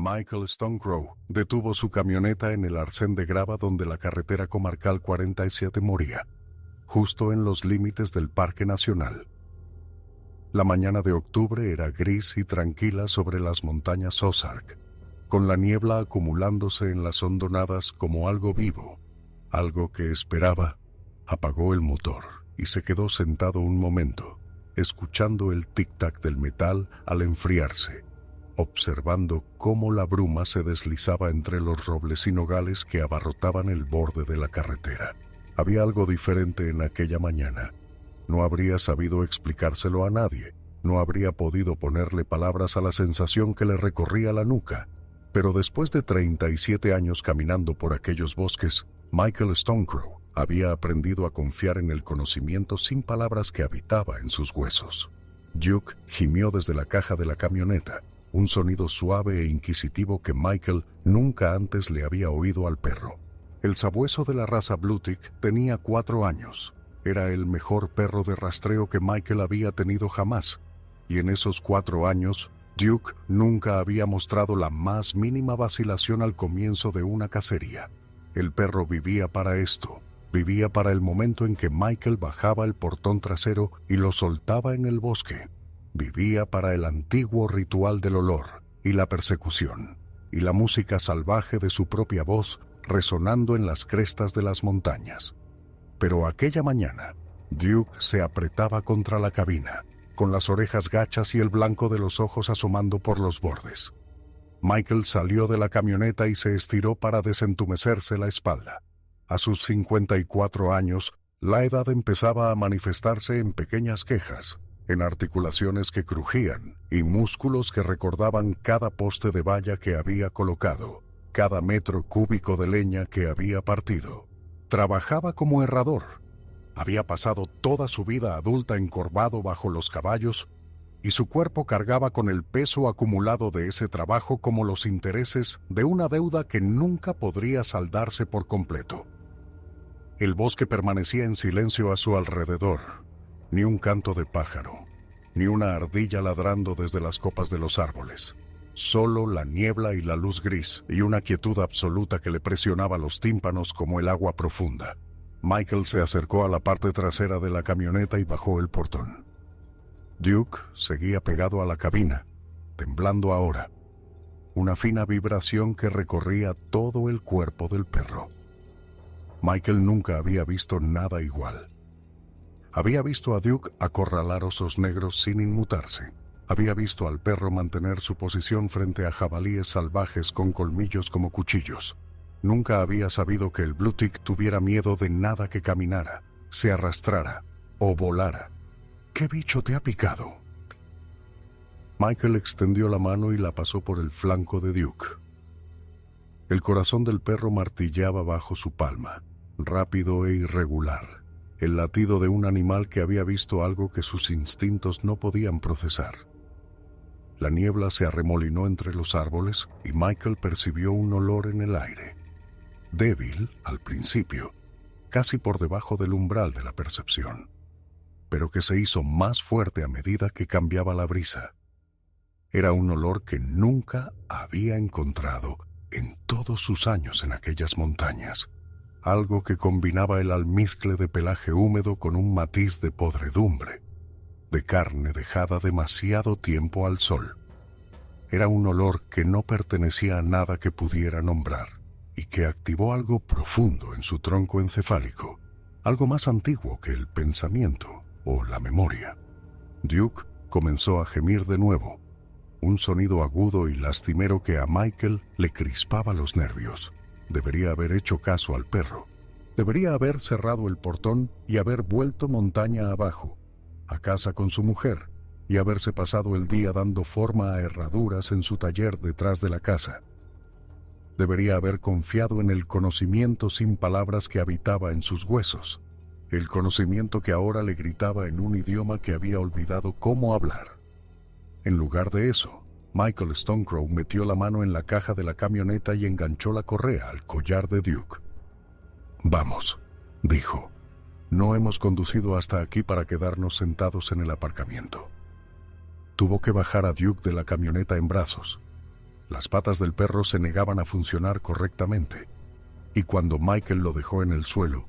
Michael Stonecrow detuvo su camioneta en el arcén de grava donde la carretera comarcal 47 moría, justo en los límites del Parque Nacional. La mañana de octubre era gris y tranquila sobre las montañas Ozark, con la niebla acumulándose en las hondonadas como algo vivo, algo que esperaba. Apagó el motor y se quedó sentado un momento, escuchando el tic-tac del metal al enfriarse, observando cómo la bruma se deslizaba entre los robles y nogales que abarrotaban el borde de la carretera. Había algo diferente en aquella mañana. No habría sabido explicárselo a nadie, no habría podido ponerle palabras a la sensación que le recorría la nuca, pero después de 37 años caminando por aquellos bosques, Michael Stonecrow había aprendido a confiar en el conocimiento sin palabras que habitaba en sus huesos. Duke gimió desde la caja de la camioneta, un sonido suave e inquisitivo que Michael nunca antes le había oído al perro. El sabueso de la raza Bluetick tenía 4 años. Era el mejor perro de rastreo que Michael había tenido jamás, y en esos 4 años, Duke nunca había mostrado la más mínima vacilación al comienzo de una cacería. El perro vivía para esto, vivía para el momento en que Michael bajaba el portón trasero y lo soltaba en el bosque. Vivía para el antiguo ritual del olor y la persecución, y la música salvaje de su propia voz resonando en las crestas de las montañas. Pero aquella mañana, Duke se apretaba contra la cabina, con las orejas gachas y el blanco de los ojos asomando por los bordes. Michael salió de la camioneta y se estiró para desentumecerse la espalda. A sus 54 años, la edad empezaba a manifestarse en pequeñas quejas, en articulaciones que crujían y músculos que recordaban cada poste de valla que había colocado, cada metro cúbico de leña que había partido. Trabajaba como herrador. Había pasado toda su vida adulta encorvado bajo los caballos y su cuerpo cargaba con el peso acumulado de ese trabajo como los intereses de una deuda que nunca podría saldarse por completo. El bosque permanecía en silencio a su alrededor. Ni un canto de pájaro, ni una ardilla ladrando desde las copas de los árboles. Solo la niebla y la luz gris y una quietud absoluta que le presionaba los tímpanos como el agua profunda. Michael se acercó a la parte trasera de la camioneta y bajó el portón. Duke seguía pegado a la cabina, temblando ahora. Una fina vibración que recorría todo el cuerpo del perro. Michael nunca había visto nada igual. Había visto a Duke acorralar osos negros sin inmutarse. Había visto al perro mantener su posición frente a jabalíes salvajes con colmillos como cuchillos. Nunca había sabido que el Bluetick tuviera miedo de nada que caminara, se arrastrara o volara. ¿Qué bicho te ha picado? Michael extendió la mano y la pasó por el flanco de Duke. El corazón del perro martillaba bajo su palma, rápido e irregular. El latido de un animal que había visto algo que sus instintos no podían procesar. La niebla se arremolinó entre los árboles y Michael percibió un olor en el aire. Débil al principio, casi por debajo del umbral de la percepción, pero que se hizo más fuerte a medida que cambiaba la brisa. Era un olor que nunca había encontrado en todos sus años en aquellas montañas. Algo que combinaba el almizcle de pelaje húmedo con un matiz de podredumbre, de carne dejada demasiado tiempo al sol. Era un olor que no pertenecía a nada que pudiera nombrar y que activó algo profundo en su tronco encefálico, algo más antiguo que el pensamiento o la memoria. Duke comenzó a gemir de nuevo, un sonido agudo y lastimero que a Michael le crispaba los nervios. Debería haber hecho caso al perro. Debería haber cerrado el portón y haber vuelto montaña abajo, a casa con su mujer, y haberse pasado el día dando forma a herraduras en su taller detrás de la casa. Debería haber confiado en el conocimiento sin palabras que habitaba en sus huesos, el conocimiento que ahora le gritaba en un idioma que había olvidado cómo hablar. En lugar de eso, Michael Stonecrow metió la mano en la caja de la camioneta y enganchó la correa al collar de Duke. «Vamos», dijo. «No hemos conducido hasta aquí para quedarnos sentados en el aparcamiento». Tuvo que bajar a Duke de la camioneta en brazos. Las patas del perro se negaban a funcionar correctamente, y cuando Michael lo dejó en el suelo,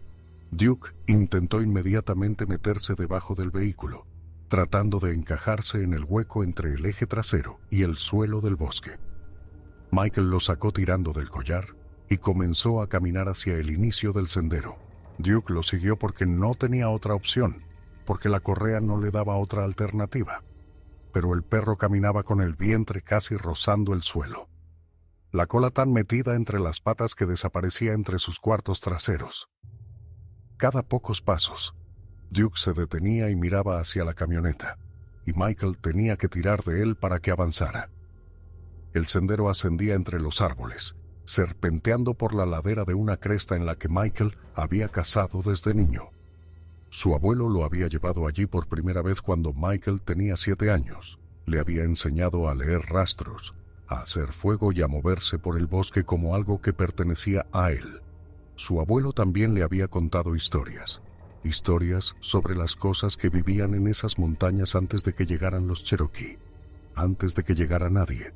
Duke intentó inmediatamente meterse debajo del vehículo, tratando de encajarse en el hueco entre el eje trasero y el suelo del bosque. Michael lo sacó tirando del collar y comenzó a caminar hacia el inicio del sendero. Duke lo siguió porque no tenía otra opción, porque la correa no le daba otra alternativa. Pero el perro caminaba con el vientre casi rozando el suelo, la cola tan metida entre las patas que desaparecía entre sus cuartos traseros. Cada pocos pasos, Duke se detenía y miraba hacia la camioneta, y Michael tenía que tirar de él para que avanzara. El sendero ascendía entre los árboles, serpenteando por la ladera de una cresta en la que Michael había cazado desde niño. Su abuelo lo había llevado allí por primera vez cuando Michael tenía 7 años. Le había enseñado a leer rastros, a hacer fuego y a moverse por el bosque como algo que pertenecía a él. Su abuelo también le había contado historias sobre las cosas que vivían en esas montañas antes de que llegaran los Cherokee, antes de que llegara nadie.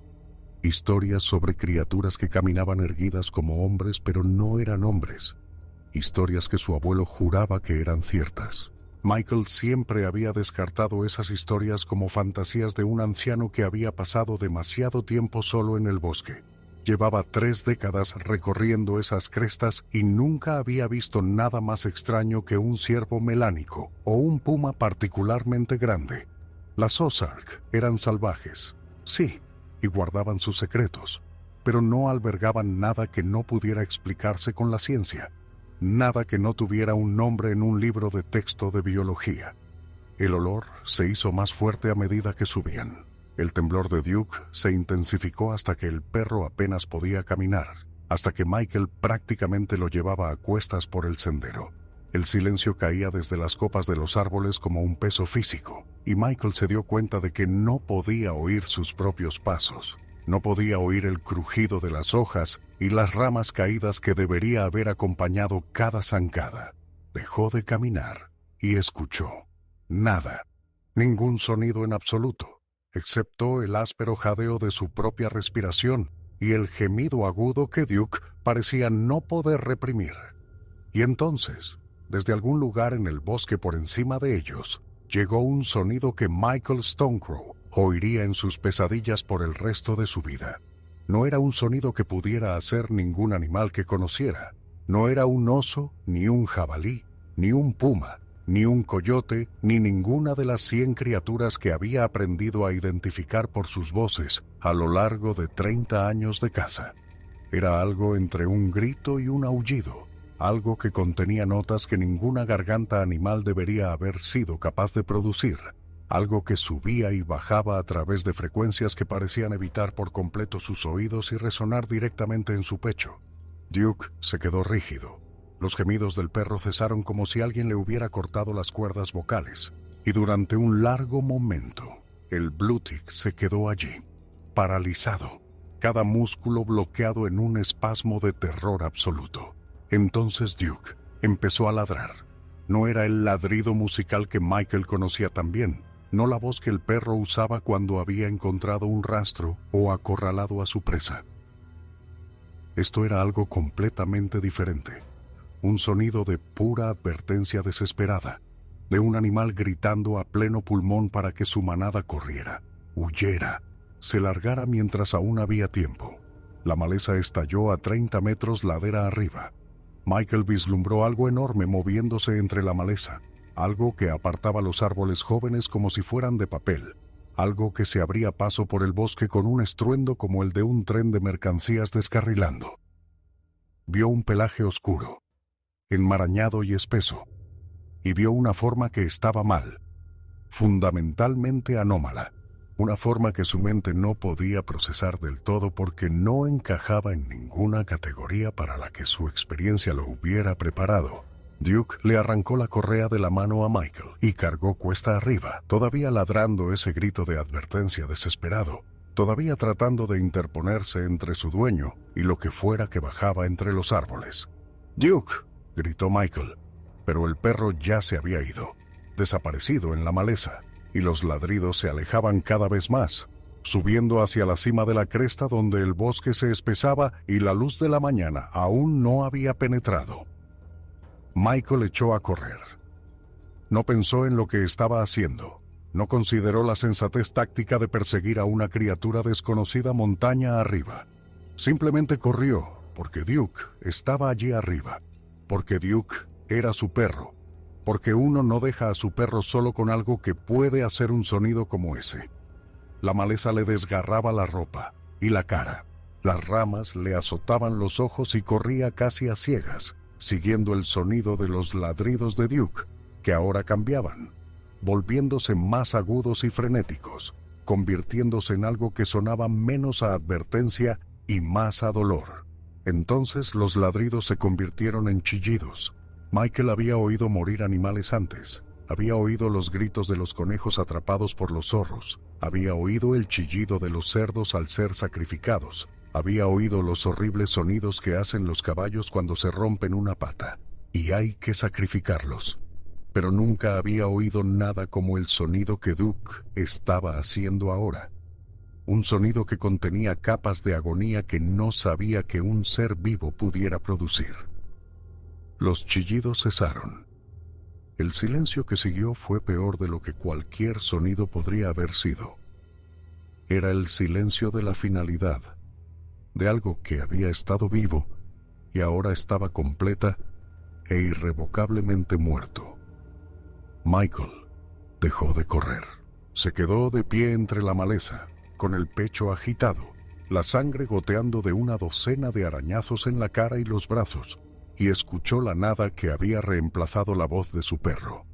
Historias sobre criaturas que caminaban erguidas como hombres pero no eran hombres. Historias que su abuelo juraba que eran ciertas. Michael siempre había descartado esas historias como fantasías de un anciano que había pasado demasiado tiempo solo en el bosque. Llevaba 3 décadas recorriendo esas crestas y nunca había visto nada más extraño que un ciervo melánico o un puma particularmente grande. Las Ozark eran salvajes, sí, y guardaban sus secretos, pero no albergaban nada que no pudiera explicarse con la ciencia, nada que no tuviera un nombre en un libro de texto de biología. El olor se hizo más fuerte a medida que subían. El temblor de Duke se intensificó hasta que el perro apenas podía caminar, hasta que Michael prácticamente lo llevaba a cuestas por el sendero. El silencio caía desde las copas de los árboles como un peso físico, y Michael se dio cuenta de que no podía oír sus propios pasos. No podía oír el crujido de las hojas y las ramas caídas que debería haber acompañado cada zancada. Dejó de caminar y escuchó. Nada, ningún sonido en absoluto, excepto el áspero jadeo de su propia respiración y el gemido agudo que Duke parecía no poder reprimir. Y entonces, desde algún lugar en el bosque por encima de ellos, llegó un sonido que Michael Stonecrow oiría en sus pesadillas por el resto de su vida. No era un sonido que pudiera hacer ningún animal que conociera. No era un oso, ni un jabalí, ni un puma, ni un coyote, ni ninguna de las 100 criaturas que había aprendido a identificar por sus voces a lo largo de 30 años de caza. Era algo entre un grito y un aullido, algo que contenía notas que ninguna garganta animal debería haber sido capaz de producir, algo que subía y bajaba a través de frecuencias que parecían evitar por completo sus oídos y resonar directamente en su pecho. Duke se quedó rígido. Los gemidos del perro cesaron como si alguien le hubiera cortado las cuerdas vocales, y durante un largo momento, el Bluetick se quedó allí, paralizado, cada músculo bloqueado en un espasmo de terror absoluto. Entonces Duke empezó a ladrar. No era el ladrido musical que Michael conocía tan bien, no la voz que el perro usaba cuando había encontrado un rastro o acorralado a su presa. Esto era algo completamente diferente. Un sonido de pura advertencia desesperada, de un animal gritando a pleno pulmón para que su manada corriera, huyera, se largara mientras aún había tiempo. La maleza estalló a 30 metros ladera arriba. Michael vislumbró algo enorme moviéndose entre la maleza, algo que apartaba los árboles jóvenes como si fueran de papel, algo que se abría paso por el bosque con un estruendo como el de un tren de mercancías descarrilando. Vio un pelaje oscuro, enmarañado y espeso, y vio una forma que estaba mal, fundamentalmente anómala, una forma que su mente no podía procesar del todo porque no encajaba en ninguna categoría para la que su experiencia lo hubiera preparado. Duke le arrancó la correa de la mano a Michael y cargó cuesta arriba, todavía ladrando ese grito de advertencia desesperado, todavía tratando de interponerse entre su dueño y lo que fuera que bajaba entre los árboles. «¡Duke!», gritó Michael, pero el perro ya se había ido, desaparecido en la maleza, y los ladridos se alejaban cada vez más. subiendo hacia la cima de la cresta donde el bosque se espesaba y la luz de la mañana aún no había penetrado. Michael echó a correr. No pensó en lo que estaba haciendo. No consideró la sensatez táctica de perseguir a una criatura desconocida montaña arriba. Simplemente corrió, porque Duke estaba allí arriba, porque Duke era su perro, porque uno no deja a su perro solo con algo que puede hacer un sonido como ese. La maleza le desgarraba la ropa y la cara. Las ramas le azotaban los ojos y corría casi a ciegas, siguiendo el sonido de los ladridos de Duke, que ahora cambiaban, volviéndose más agudos y frenéticos, convirtiéndose en algo que sonaba menos a advertencia y más a dolor. Entonces los ladridos se convirtieron en chillidos. Michael había oído morir animales antes. Había oído los gritos de los conejos atrapados por los zorros. Había oído el chillido de los cerdos al ser sacrificados. Había oído los horribles sonidos que hacen los caballos cuando se rompen una pata. Y hay que sacrificarlos. Pero nunca había oído nada como el sonido que Duke estaba haciendo ahora. Un sonido que contenía capas de agonía que no sabía que un ser vivo pudiera producir. Los chillidos cesaron. El silencio que siguió fue peor de lo que cualquier sonido podría haber sido. Era el silencio de la finalidad, de algo que había estado vivo y ahora estaba completa e irrevocablemente muerto. Michael dejó de correr. Se quedó de pie entre la maleza, con el pecho agitado, la sangre goteando de una docena de arañazos en la cara y los brazos, y escuchó la nada que había reemplazado la voz de su perro.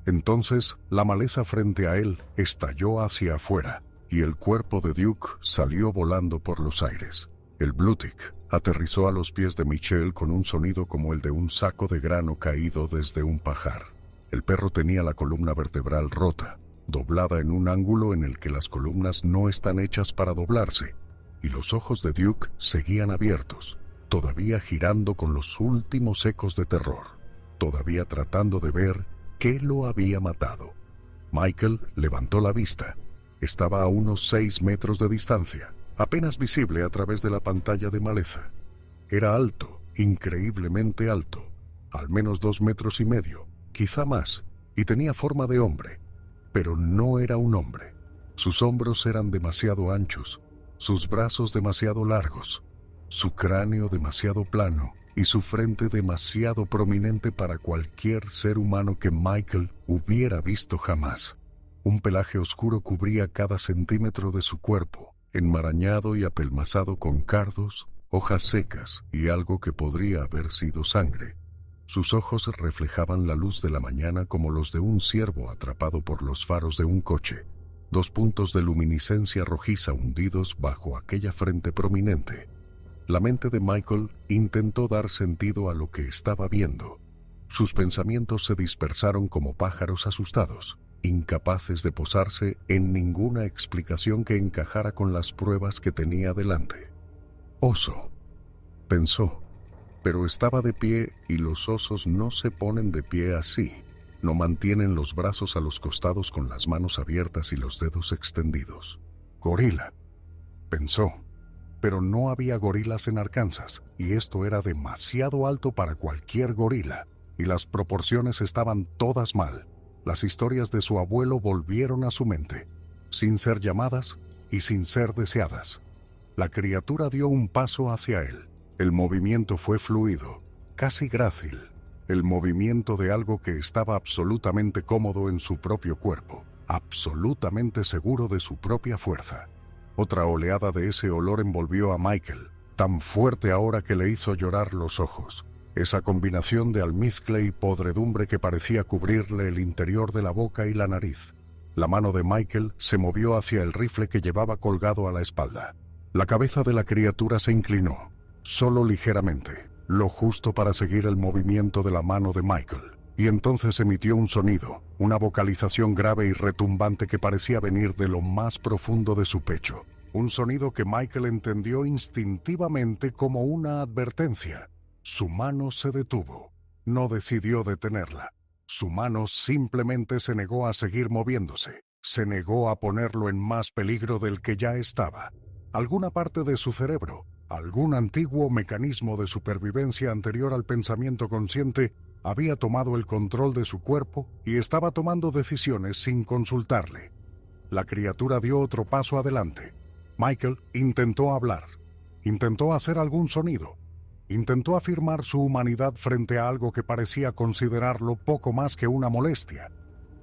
Entonces, la maleza frente a él estalló hacia afuera, y el cuerpo de Duke salió volando por los aires. El Bluetick aterrizó a los pies de Michelle con un sonido como el de un saco de grano caído desde un pajar. El perro tenía la columna vertebral rota, doblada en un ángulo en el que las columnas no están hechas para doblarse, y los ojos de Duke seguían abiertos, todavía girando con los últimos ecos de terror, todavía tratando de ver qué lo había matado. Michael levantó la vista. Estaba a unos 6 metros de distancia, apenas visible a través de la pantalla de maleza. Era alto, increíblemente alto, al menos 2,5 metros, quizá más, y tenía forma de hombre, pero no era un hombre. Sus hombros eran demasiado anchos, sus brazos demasiado largos, su cráneo demasiado plano y su frente demasiado prominente para cualquier ser humano que Michael hubiera visto jamás. Un pelaje oscuro cubría cada centímetro de su cuerpo, enmarañado y apelmazado con cardos, hojas secas y algo que podría haber sido sangre. Sus ojos reflejaban la luz de la mañana como los de un ciervo atrapado por los faros de un coche, 2 puntos de luminiscencia rojiza hundidos bajo aquella frente prominente. La mente de Michael intentó dar sentido a lo que estaba viendo. Sus pensamientos se dispersaron como pájaros asustados, incapaces de posarse en ninguna explicación que encajara con las pruebas que tenía delante. Oso, pensó, pero estaba de pie y los osos no se ponen de pie así. No mantienen los brazos a los costados con las manos abiertas y los dedos extendidos. Gorila, pensó, pero no había gorilas en Arkansas, y esto era demasiado alto para cualquier gorila, y las proporciones estaban todas mal. Las historias de su abuelo volvieron a su mente, sin ser llamadas y sin ser deseadas. La criatura dio un paso hacia él. El movimiento fue fluido, casi grácil, el movimiento de algo que estaba absolutamente cómodo en su propio cuerpo, absolutamente seguro de su propia fuerza. Otra oleada de ese olor envolvió a Michael, tan fuerte ahora que le hizo llorar los ojos. Esa combinación de almizcle y podredumbre que parecía cubrirle el interior de la boca y la nariz. La mano de Michael se movió hacia el rifle que llevaba colgado a la espalda. La cabeza de la criatura se inclinó, solo ligeramente, lo justo para seguir el movimiento de la mano de Michael. Y entonces emitió un sonido, una vocalización grave y retumbante que parecía venir de lo más profundo de su pecho. Un sonido que Michael entendió instintivamente como una advertencia. Su mano se detuvo. No decidió detenerla. Su mano simplemente se negó a seguir moviéndose. se negó a ponerlo en más peligro del que ya estaba. Alguna parte de su cerebro, algún antiguo mecanismo de supervivencia anterior al pensamiento consciente, había tomado el control de su cuerpo y estaba tomando decisiones sin consultarle. La criatura dio otro paso adelante. Michael intentó hablar, intentó hacer algún sonido, intentó afirmar su humanidad frente a algo que parecía considerarlo poco más que una molestia,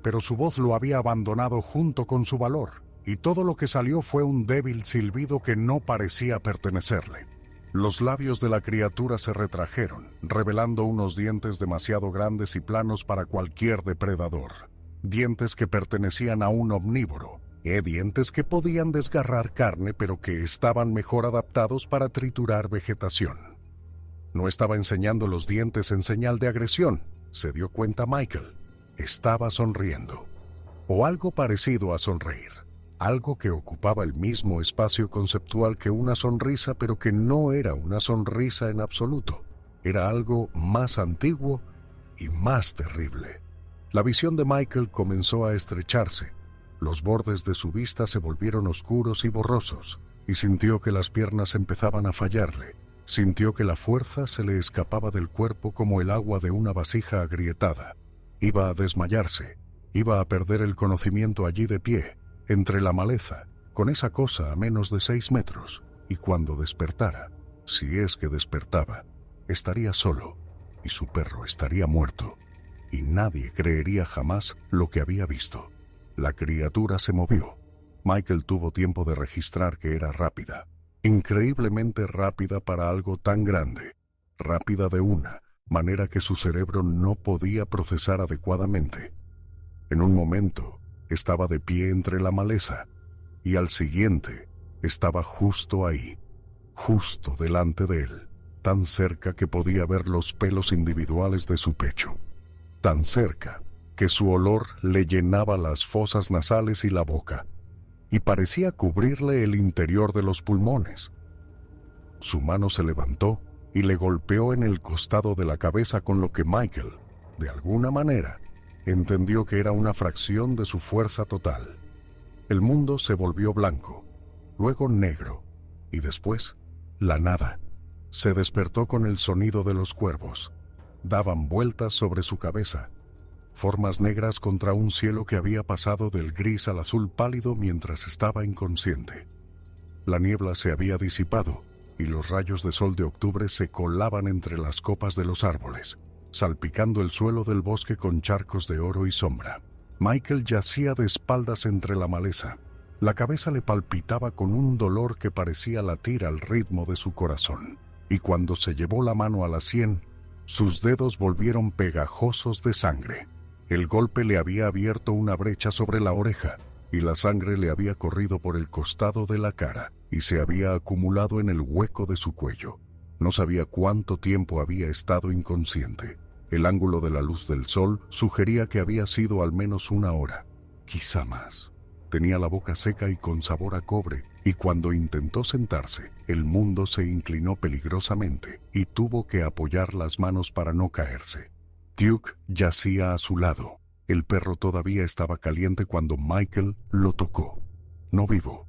pero su voz lo había abandonado junto con su valor, y todo lo que salió fue un débil silbido que no parecía pertenecerle. Los labios de la criatura se retrajeron, revelando unos dientes demasiado grandes y planos para cualquier depredador. Dientes que pertenecían a un omnívoro, dientes que podían desgarrar carne pero que estaban mejor adaptados para triturar vegetación. No estaba enseñando los dientes en señal de agresión, se dio cuenta Michael. Estaba sonriendo, o algo parecido a sonreír. Algo que ocupaba el mismo espacio conceptual que una sonrisa, pero que no era una sonrisa en absoluto. Era algo más antiguo y más terrible. La visión de Michael comenzó a estrecharse. Los bordes de su vista se volvieron oscuros y borrosos, y sintió que las piernas empezaban a fallarle. Sintió que la fuerza se le escapaba del cuerpo como el agua de una vasija agrietada. Iba a desmayarse, iba a perder el conocimiento allí de pie, entre la maleza, con esa cosa a menos de 6 metros, y cuando despertara, si es que despertaba, estaría solo, y su perro estaría muerto, y nadie creería jamás lo que había visto. La criatura se movió. Michael tuvo tiempo de registrar que era rápida, increíblemente rápida para algo tan grande, rápida de una manera que su cerebro no podía procesar adecuadamente. En un momento, estaba de pie entre la maleza, y al siguiente, estaba justo ahí, justo delante de él, tan cerca que podía ver los pelos individuales de su pecho, tan cerca que su olor le llenaba las fosas nasales y la boca, y parecía cubrirle el interior de los pulmones. Su mano se levantó y le golpeó en el costado de la cabeza, con lo que Michael, de alguna manera, entendió que era una fracción de su fuerza total. El mundo se volvió blanco, luego negro, y después, la nada. Se despertó con el sonido de los cuervos. Daban vueltas sobre su cabeza, formas negras contra un cielo que había pasado del gris al azul pálido mientras estaba inconsciente. La niebla se había disipado, y los rayos de sol de octubre se colaban entre las copas de los árboles, salpicando el suelo del bosque con charcos de oro y sombra. Michael yacía de espaldas entre la maleza. La cabeza le palpitaba con un dolor que parecía latir al ritmo de su corazón, y cuando se llevó la mano a la sien, sus dedos volvieron pegajosos de sangre. El golpe le había abierto una brecha sobre la oreja, y la sangre le había corrido por el costado de la cara y se había acumulado en el hueco de su cuello. No sabía cuánto tiempo había estado inconsciente. El ángulo de la luz del sol sugería que había sido al menos 1 hora, quizá más. Tenía la boca seca y con sabor a cobre, y cuando intentó sentarse, el mundo se inclinó peligrosamente y tuvo que apoyar las manos para no caerse. Duke yacía a su lado. El perro todavía estaba caliente cuando Michael lo tocó. No vivo,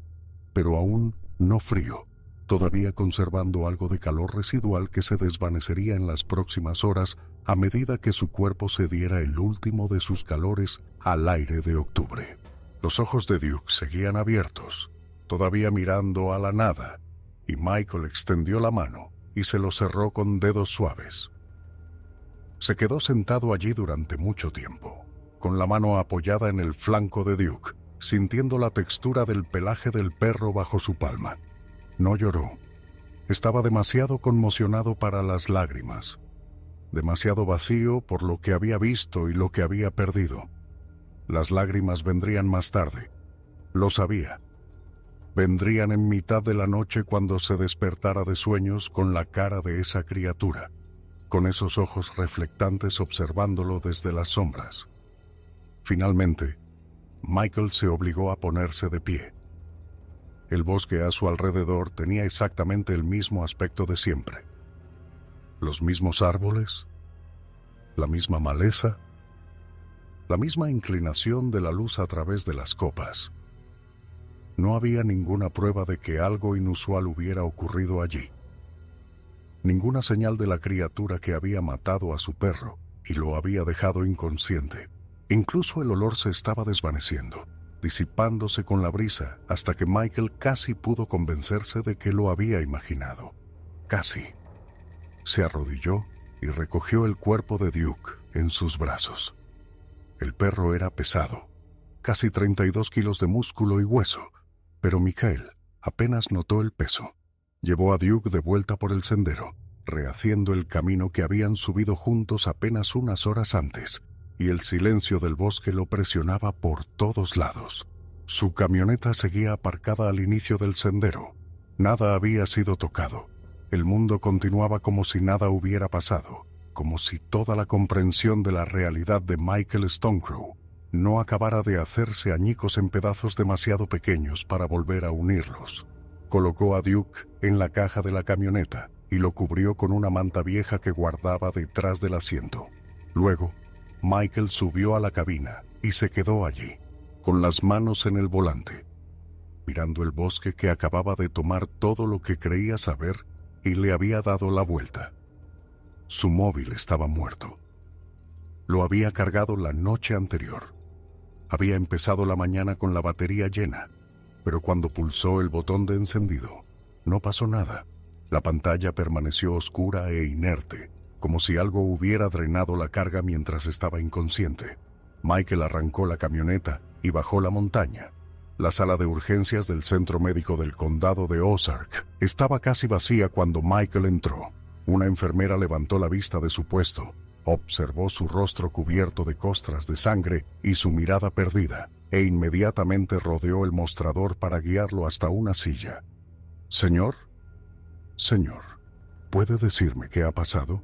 pero aún no frío, todavía conservando algo de calor residual que se desvanecería en las próximas horas a medida que su cuerpo se diera el último de sus calores al aire de octubre. Los ojos de Duke seguían abiertos, todavía mirando a la nada, y Michael extendió la mano y se lo cerró con dedos suaves. Se quedó sentado allí durante mucho tiempo, con la mano apoyada en el flanco de Duke, sintiendo la textura del pelaje del perro bajo su palma. No lloró. Estaba demasiado conmocionado para las lágrimas, demasiado vacío por lo que había visto y lo que había perdido. Las lágrimas vendrían más tarde, lo sabía. Vendrían en mitad de la noche cuando se despertara de sueños con la cara de esa criatura, con esos ojos reflectantes observándolo desde las sombras. Finalmente, Michael se obligó a ponerse de pie. El bosque a su alrededor tenía exactamente el mismo aspecto de siempre. Los mismos árboles, la misma maleza, la misma inclinación de la luz a través de las copas. No había ninguna prueba de que algo inusual hubiera ocurrido allí. Ninguna señal de la criatura que había matado a su perro y lo había dejado inconsciente. Incluso el olor se estaba desvaneciendo, disipándose con la brisa, hasta que Michael casi pudo convencerse de que lo había imaginado. Casi. Se arrodilló y recogió el cuerpo de Duke en sus brazos. El perro era pesado, casi 32 kilos de músculo y hueso, pero Michael apenas notó el peso. Llevó a Duke de vuelta por el sendero, rehaciendo el camino que habían subido juntos apenas unas horas antes, y el silencio del bosque lo presionaba por todos lados. Su camioneta seguía aparcada al inicio del sendero. Nada había sido tocado. El mundo continuaba como si nada hubiera pasado, como si toda la comprensión de la realidad de Michael Stonecrow no acabara de hacerse añicos en pedazos demasiado pequeños para volver a unirlos. Colocó a Duke en la caja de la camioneta y lo cubrió con una manta vieja que guardaba detrás del asiento. Luego, Michael subió a la cabina y se quedó allí, con las manos en el volante, mirando el bosque que acababa de tomar todo lo que creía saber y le había dado la vuelta. Su móvil estaba muerto. Lo había cargado la noche anterior. Había empezado la mañana con la batería llena, pero cuando pulsó el botón de encendido, no pasó nada. La pantalla permaneció oscura e inerte, como si algo hubiera drenado la carga mientras estaba inconsciente. Michael arrancó la camioneta y bajó la montaña. La sala de urgencias del Centro Médico del Condado de Ozark estaba casi vacía cuando Michael entró. Una enfermera levantó la vista de su puesto, observó su rostro cubierto de costras de sangre y su mirada perdida, e inmediatamente rodeó el mostrador para guiarlo hasta una silla. «Señor, ¿puede decirme qué ha pasado?»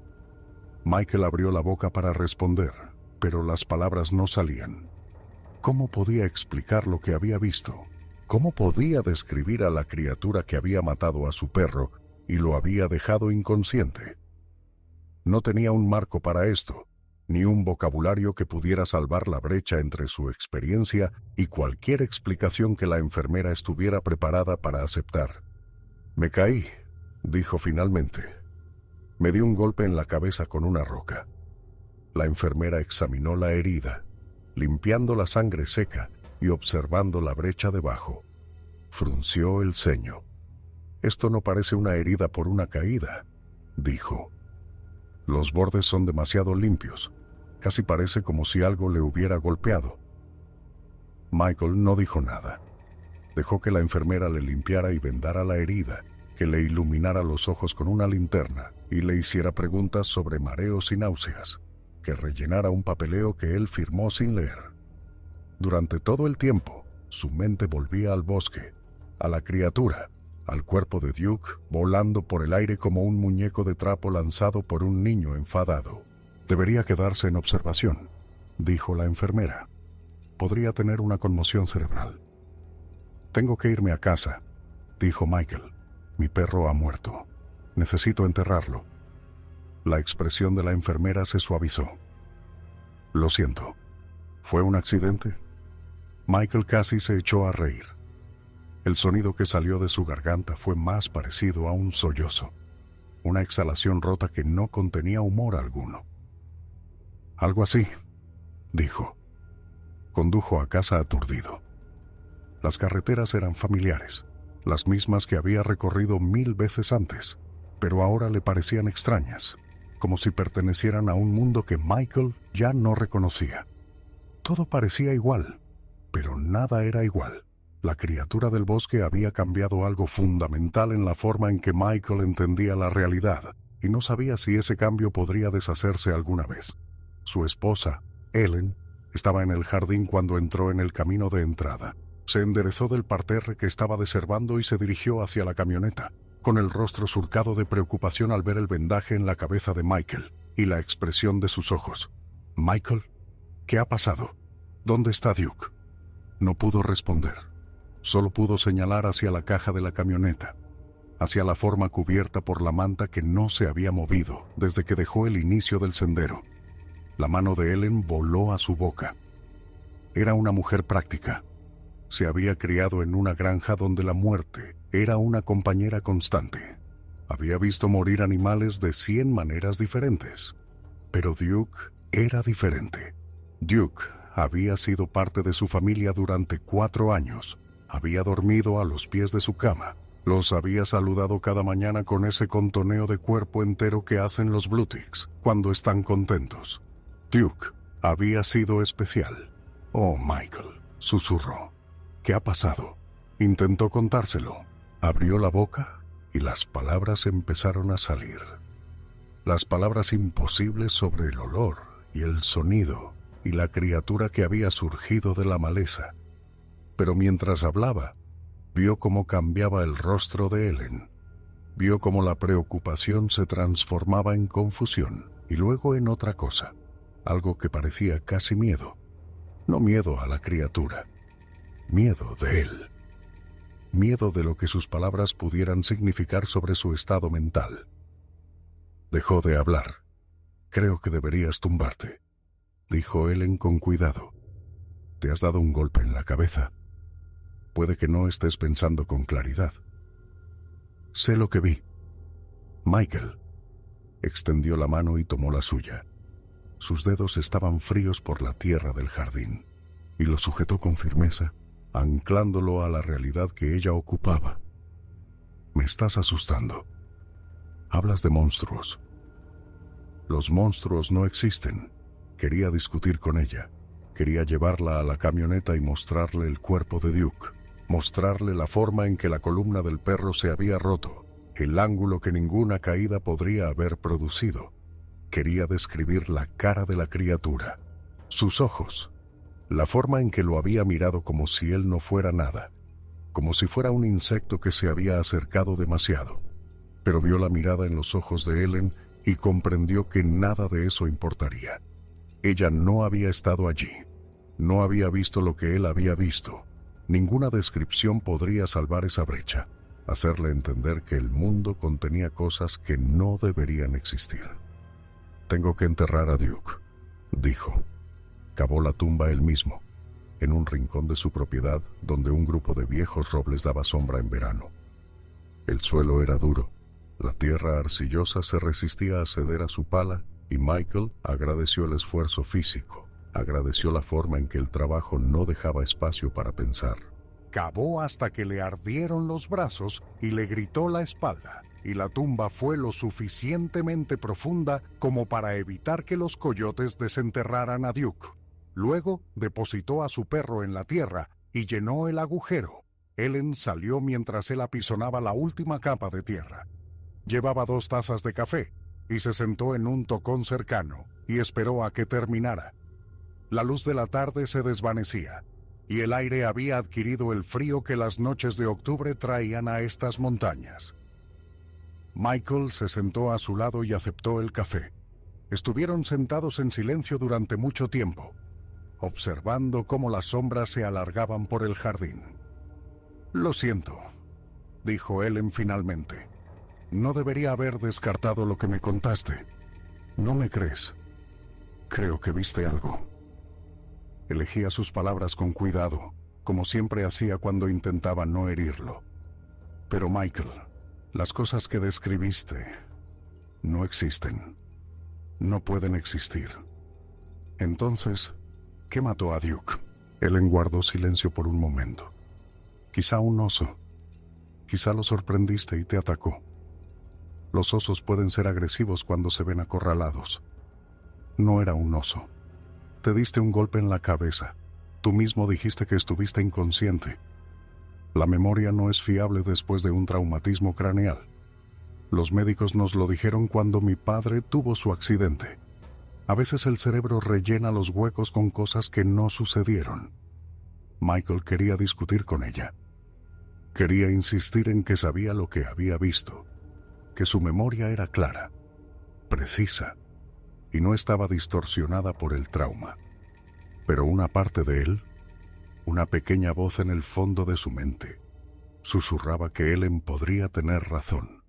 Michael abrió la boca para responder, pero las palabras no salían. ¿Cómo podía explicar lo que había visto? ¿Cómo podía describir a la criatura que había matado a su perro y lo había dejado inconsciente? No tenía un marco para esto, ni un vocabulario que pudiera salvar la brecha entre su experiencia y cualquier explicación que la enfermera estuviera preparada para aceptar. «Me caí», dijo finalmente. «Me di un golpe en la cabeza con una roca». La enfermera examinó la herida, limpiando la sangre seca y observando la brecha debajo. Frunció el ceño. «Esto no parece una herida por una caída», dijo. «Los bordes son demasiado limpios. Casi parece como si algo le hubiera golpeado». Michael no dijo nada. Dejó que la enfermera le limpiara y vendara la herida, que le iluminara los ojos con una linterna y le hiciera preguntas sobre mareos y náuseas, que rellenara un papeleo que él firmó sin leer. Durante todo el tiempo, su mente volvía al bosque, a la criatura, al cuerpo de Duke volando por el aire como un muñeco de trapo lanzado por un niño enfadado. «Debería quedarse en observación», dijo la enfermera. «Podría tener una conmoción cerebral». «Tengo que irme a casa», dijo Michael. «Mi perro ha muerto. Necesito enterrarlo». La expresión de la enfermera se suavizó. «Lo siento. ¿Fue un accidente?» Michael casi se echó a reír. El sonido que salió de su garganta fue más parecido a un sollozo, una exhalación rota que no contenía humor alguno. «Algo así», dijo. Condujo a casa aturdido. Las carreteras eran familiares, las mismas que había recorrido 1000 veces antes, pero ahora le parecían extrañas, como si pertenecieran a un mundo que Michael ya no reconocía. Todo parecía igual, pero nada era igual. La criatura del bosque había cambiado algo fundamental en la forma en que Michael entendía la realidad, y no sabía si ese cambio podría deshacerse alguna vez. Su esposa, Ellen, estaba en el jardín cuando entró en el camino de entrada. Se enderezó del parterre que estaba deshervando y se dirigió hacia la camioneta, con el rostro surcado de preocupación al ver el vendaje en la cabeza de Michael y la expresión de sus ojos. «Michael, ¿qué ha pasado? ¿Dónde está Duke?» No pudo responder. Solo pudo señalar hacia la caja de la camioneta, hacia la forma cubierta por la manta que no se había movido desde que dejó el inicio del sendero. La mano de Ellen voló a su boca, Era una mujer práctica. Se había criado en una granja donde la muerte era una compañera constante. Había visto morir animales de 100 maneras diferentes. Pero Duke era diferente. Duke había sido parte de su familia durante 4 años. Había dormido a los pies de su cama. Los había saludado cada mañana con ese contoneo de cuerpo entero que hacen los Bluetics cuando están contentos. Duke había sido especial. «Oh, Michael», susurró. «¿Qué ha pasado?» Intentó contárselo. Abrió la boca y las palabras empezaron a salir. Las palabras imposibles sobre el olor y el sonido y la criatura que había surgido de la maleza. Pero mientras hablaba, vio cómo cambiaba el rostro de Ellen. Vio cómo la preocupación se transformaba en confusión y luego en otra cosa, algo que parecía casi miedo. No miedo a la criatura, miedo de él. Miedo de lo que sus palabras pudieran significar sobre su estado mental. Dejó de hablar. «Creo que deberías tumbarte», dijo Ellen con cuidado. «Te has dado un golpe en la cabeza. Puede que no estés pensando con claridad». «Sé lo que vi». Michael extendió la mano y tomó la suya. Sus dedos estaban fríos por la tierra del jardín, y lo sujetó con firmeza, anclándolo a la realidad que ella ocupaba. «Me estás asustando. Hablas de monstruos». «Los monstruos no existen». Quería discutir con ella. Quería llevarla a la camioneta y mostrarle el cuerpo de Duke. Mostrarle la forma en que la columna del perro se había roto, el ángulo que ninguna caída podría haber producido. Quería describir la cara de la criatura, sus ojos, la forma en que lo había mirado como si él no fuera nada, como si fuera un insecto que se había acercado demasiado. Pero vio la mirada en los ojos de Ellen y comprendió que nada de eso importaría. Ella no había estado allí, no había visto lo que él había visto. Ninguna descripción podría salvar esa brecha, hacerle entender que el mundo contenía cosas que no deberían existir. «Tengo que enterrar a Duke», dijo. Cavó la tumba él mismo, en un rincón de su propiedad donde un grupo de viejos robles daba sombra en verano. El suelo era duro, la tierra arcillosa se resistía a ceder a su pala y Michael agradeció el esfuerzo físico, agradeció la forma en que el trabajo no dejaba espacio para pensar. Cavó hasta que le ardieron los brazos y le gritó la espalda, y la tumba fue lo suficientemente profunda como para evitar que los coyotes desenterraran a Duke. Luego depositó a su perro en la tierra y llenó el agujero. Ellen salió mientras él apisonaba la última capa de tierra. Llevaba 2 tazas de café y se sentó en un tocón cercano y esperó a que terminara. La luz de la tarde se desvanecía y el aire había adquirido el frío que las noches de octubre traían a estas montañas. Michael se sentó a su lado y aceptó el café. Estuvieron sentados en silencio durante mucho tiempo, observando cómo las sombras se alargaban por el jardín. «Lo siento», dijo Ellen finalmente. «No debería haber descartado lo que me contaste. ¿No me crees? Creo que viste algo». Elegía sus palabras con cuidado, como siempre hacía cuando intentaba no herirlo. «Pero Michael, las cosas que describiste no existen. No pueden existir. Entonces, ¿qué mató a Duke?» Ellen guardó silencio por un momento. «Quizá un oso. Quizá lo sorprendiste y te atacó. Los osos pueden ser agresivos cuando se ven acorralados. No era un oso. Te diste un golpe en la cabeza. Tú mismo dijiste que estuviste inconsciente. La memoria no es fiable después de un traumatismo craneal. Los médicos nos lo dijeron cuando mi padre tuvo su accidente. A veces el cerebro rellena los huecos con cosas que no sucedieron». Michael quería discutir con ella. Quería insistir en que sabía lo que había visto, que su memoria era clara, precisa, y no estaba distorsionada por el trauma. Pero una parte de él, una pequeña voz en el fondo de su mente, susurraba que Ellen podría tener razón,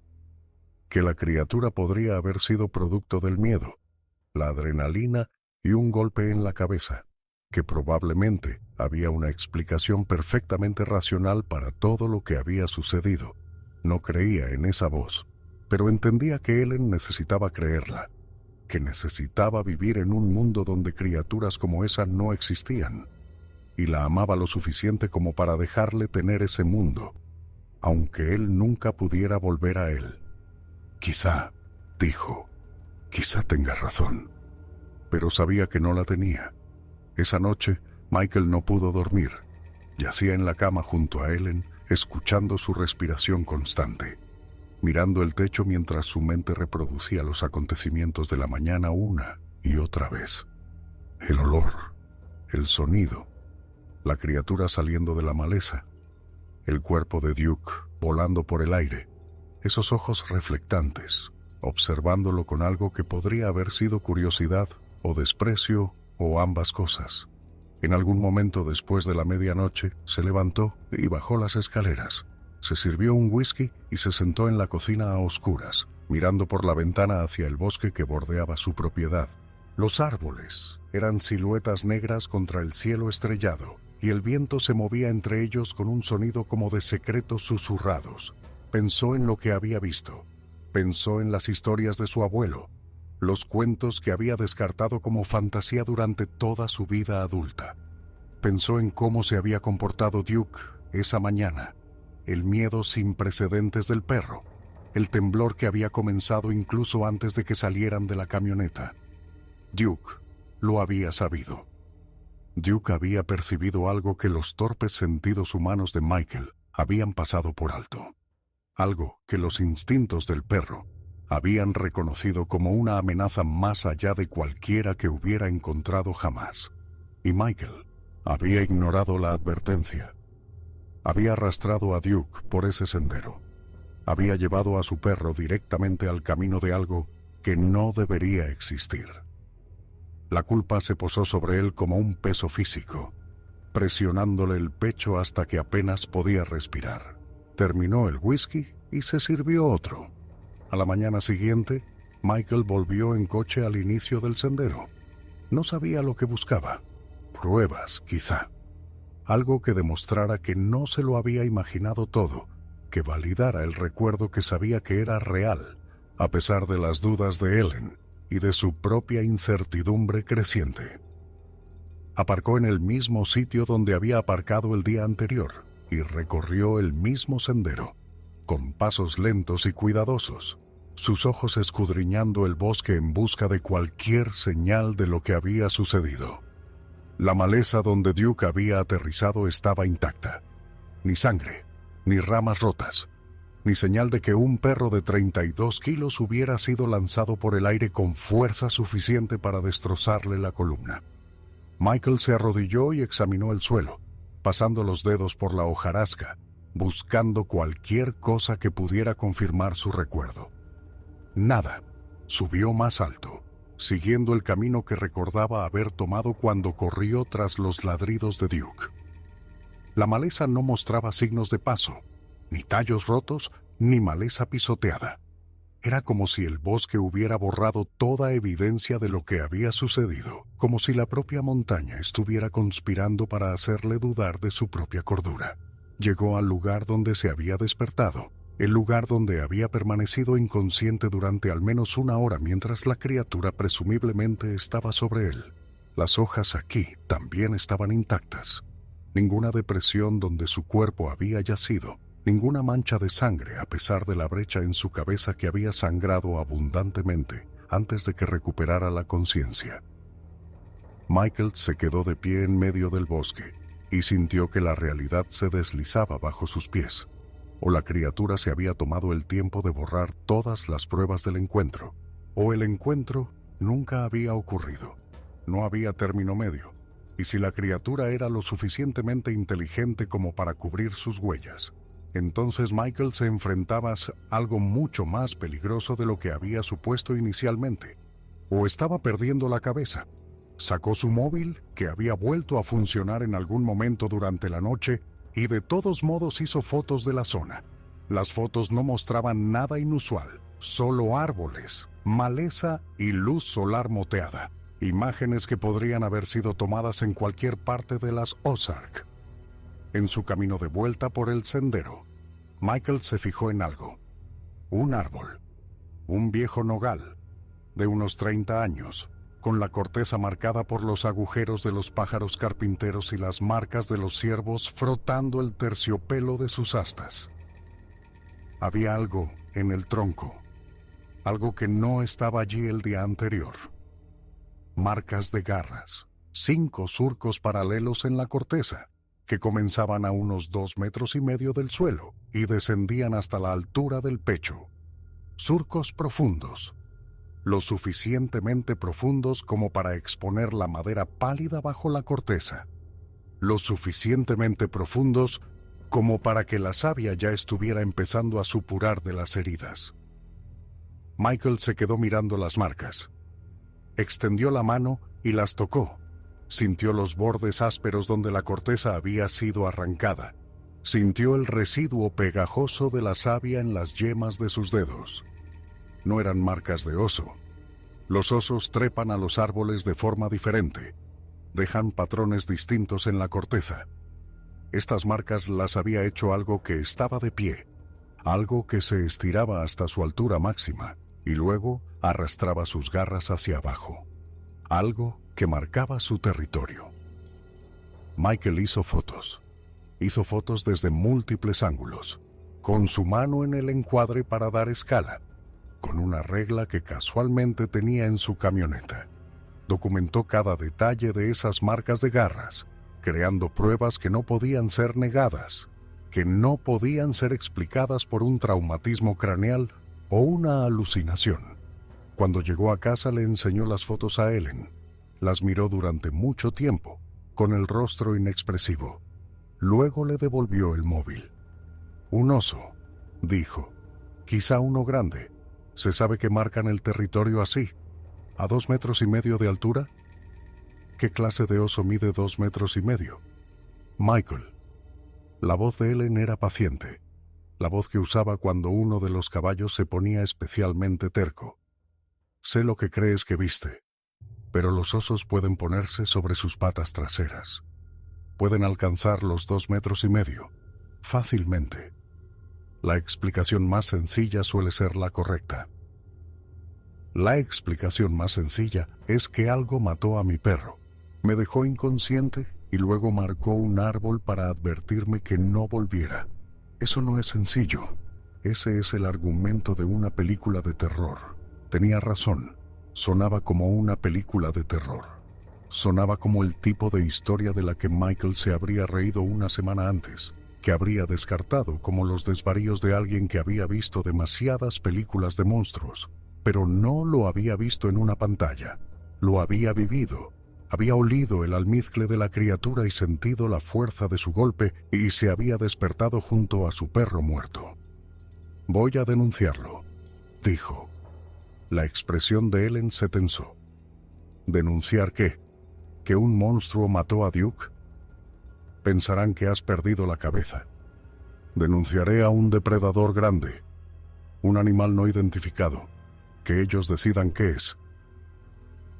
que la criatura podría haber sido producto del miedo, la adrenalina y un golpe en la cabeza. que probablemente había una explicación perfectamente racional para todo lo que había sucedido. No creía en esa voz, pero entendía que Ellen necesitaba creerla, que necesitaba vivir en un mundo donde criaturas como esa no existían, y la amaba lo suficiente como para dejarle tener ese mundo, aunque él nunca pudiera volver a él. Quizá, dijo, quizá tenga razón, pero sabía que no la tenía. Esa noche, Michael no pudo dormir. Yacía en la cama junto a Ellen, escuchando su respiración constante, mirando el techo mientras su mente reproducía los acontecimientos de la mañana una y otra vez. El olor, el sonido, la criatura saliendo de la maleza, el cuerpo de Duke volando por el aire, esos ojos reflectantes, observándolo con algo que podría haber sido curiosidad o desprecio o ambas cosas. En algún momento después de la medianoche, se levantó y bajó las escaleras. Se sirvió un whisky y se sentó en la cocina a oscuras, mirando por la ventana hacia el bosque que bordeaba su propiedad. Los árboles eran siluetas negras contra el cielo estrellado, y el viento se movía entre ellos con un sonido como de secretos susurrados. Pensó en lo que había visto. Pensó en las historias de su abuelo, los cuentos que había descartado como fantasía durante toda su vida adulta. Pensó en cómo se había comportado Duke esa mañana, el miedo sin precedentes del perro, el temblor que había comenzado incluso antes de que salieran de la camioneta. Duke lo había sabido. Duke había percibido algo que los torpes sentidos humanos de Michael habían pasado por alto, algo que los instintos del perro habían reconocido como una amenaza más allá de cualquiera que hubiera encontrado jamás. Y Michael había ignorado la advertencia. Había arrastrado a Duke por ese sendero. Había llevado a su perro directamente al camino de algo que no debería existir. La culpa se posó sobre él como un peso físico, presionándole el pecho hasta que apenas podía respirar. Terminó el whisky y se sirvió otro. A la mañana siguiente, Michael volvió en coche al inicio del sendero. No sabía lo que buscaba. Pruebas, quizá. Algo que demostrara que no se lo había imaginado todo, que validara el recuerdo que sabía que era real, a pesar de las dudas de Ellen y de su propia incertidumbre creciente. Aparcó en el mismo sitio donde había aparcado el día anterior y recorrió el mismo sendero, con pasos lentos y cuidadosos, sus ojos escudriñando el bosque en busca de cualquier señal de lo que había sucedido. La maleza donde Duke había aterrizado estaba intacta. Ni sangre, ni ramas rotas, ni señal de que un perro de 32 kilos hubiera sido lanzado por el aire con fuerza suficiente para destrozarle la columna. Michael se arrodilló y examinó el suelo, pasando los dedos por la hojarasca, buscando cualquier cosa que pudiera confirmar su recuerdo. Nada. Subió más alto, siguiendo el camino que recordaba haber tomado cuando corrió tras los ladridos de Duke. La maleza no mostraba signos de paso, ni tallos rotos, ni maleza pisoteada. Era como si el bosque hubiera borrado toda evidencia de lo que había sucedido, como si la propia montaña estuviera conspirando para hacerle dudar de su propia cordura. Llegó al lugar donde se había despertado, el lugar donde había permanecido inconsciente durante al menos una hora mientras la criatura presumiblemente estaba sobre él. Las hojas aquí también estaban intactas. Ninguna depresión donde su cuerpo había yacido, ninguna mancha de sangre a pesar de la brecha en su cabeza que había sangrado abundantemente antes de que recuperara la conciencia. Michael se quedó de pie en medio del bosque y sintió que la realidad se deslizaba bajo sus pies, o la criatura se había tomado el tiempo de borrar todas las pruebas del encuentro, o el encuentro nunca había ocurrido. No había término medio, y si la criatura era lo suficientemente inteligente como para cubrir sus huellas, entonces Michael se enfrentaba a algo mucho más peligroso de lo que había supuesto inicialmente, o estaba perdiendo la cabeza. Sacó su móvil, que había vuelto a funcionar en algún momento durante la noche, y de todos modos hizo fotos de la zona. Las fotos no mostraban nada inusual, solo árboles, maleza y luz solar moteada. Imágenes que podrían haber sido tomadas en cualquier parte de las Ozark. En su camino de vuelta por el sendero, Michael se fijó en algo. Un árbol. Un viejo nogal, de unos 30 años, con la corteza marcada por los agujeros de los pájaros carpinteros y las marcas de los ciervos frotando el terciopelo de sus astas. Había algo en el tronco, algo que no estaba allí el día anterior. Marcas de garras, 5 surcos paralelos en la corteza, que comenzaban a unos 2,5 metros del suelo y descendían hasta la altura del pecho. Surcos profundos, lo suficientemente profundos como para exponer la madera pálida bajo la corteza, lo suficientemente profundos como para que la savia ya estuviera empezando a supurar de las heridas. Michael se quedó mirando las marcas. Extendió la mano y las tocó. Sintió los bordes ásperos donde la corteza había sido arrancada. Sintió el residuo pegajoso de la savia en las yemas de sus dedos. No eran marcas de oso. Los osos trepan a los árboles de forma diferente. Dejan patrones distintos en la corteza. Estas marcas las había hecho algo que estaba de pie, algo que se estiraba hasta su altura máxima y luego arrastraba sus garras hacia abajo. Algo que marcaba su territorio. Michael hizo fotos. Hizo fotos desde múltiples ángulos, con su mano en el encuadre para dar escala, con una regla que casualmente tenía en su camioneta. Documentó cada detalle de esas marcas de garras, creando pruebas que no podían ser negadas, que no podían ser explicadas por un traumatismo craneal o una alucinación. Cuando llegó a casa le enseñó las fotos a Ellen. Las miró durante mucho tiempo, con el rostro inexpresivo. Luego le devolvió el móvil. Un oso, dijo. Quizá uno grande. Se sabe que marcan el territorio así, a 2,5 metros de altura. ¿Qué clase de oso mide 2,5 metros? Michael. La voz de Ellen era paciente, la voz que usaba cuando uno de los caballos se ponía especialmente terco. Sé lo que crees que viste, pero los osos pueden ponerse sobre sus patas traseras. Pueden alcanzar los 2,5 metros, fácilmente. La explicación más sencilla suele ser la correcta. La explicación más sencilla es que algo mató a mi perro, me dejó inconsciente y luego marcó un árbol para advertirme que no volviera. Eso no es sencillo. Ese es el argumento de una película de terror. Tenía razón. Sonaba como una película de terror. Sonaba como el tipo de historia de la que Michael se habría reído una semana antes, que habría descartado como los desvaríos de alguien que había visto demasiadas películas de monstruos, pero no lo había visto en una pantalla. Lo había vivido. Había olido el almizcle de la criatura y sentido la fuerza de su golpe y se había despertado junto a su perro muerto. Voy a denunciarlo, dijo. La expresión de Ellen se tensó. ¿Denunciar qué? ¿Que un monstruo mató a Duke? Pensarán que has perdido la cabeza. Denunciaré a un depredador grande, un animal no identificado, que ellos decidan qué es.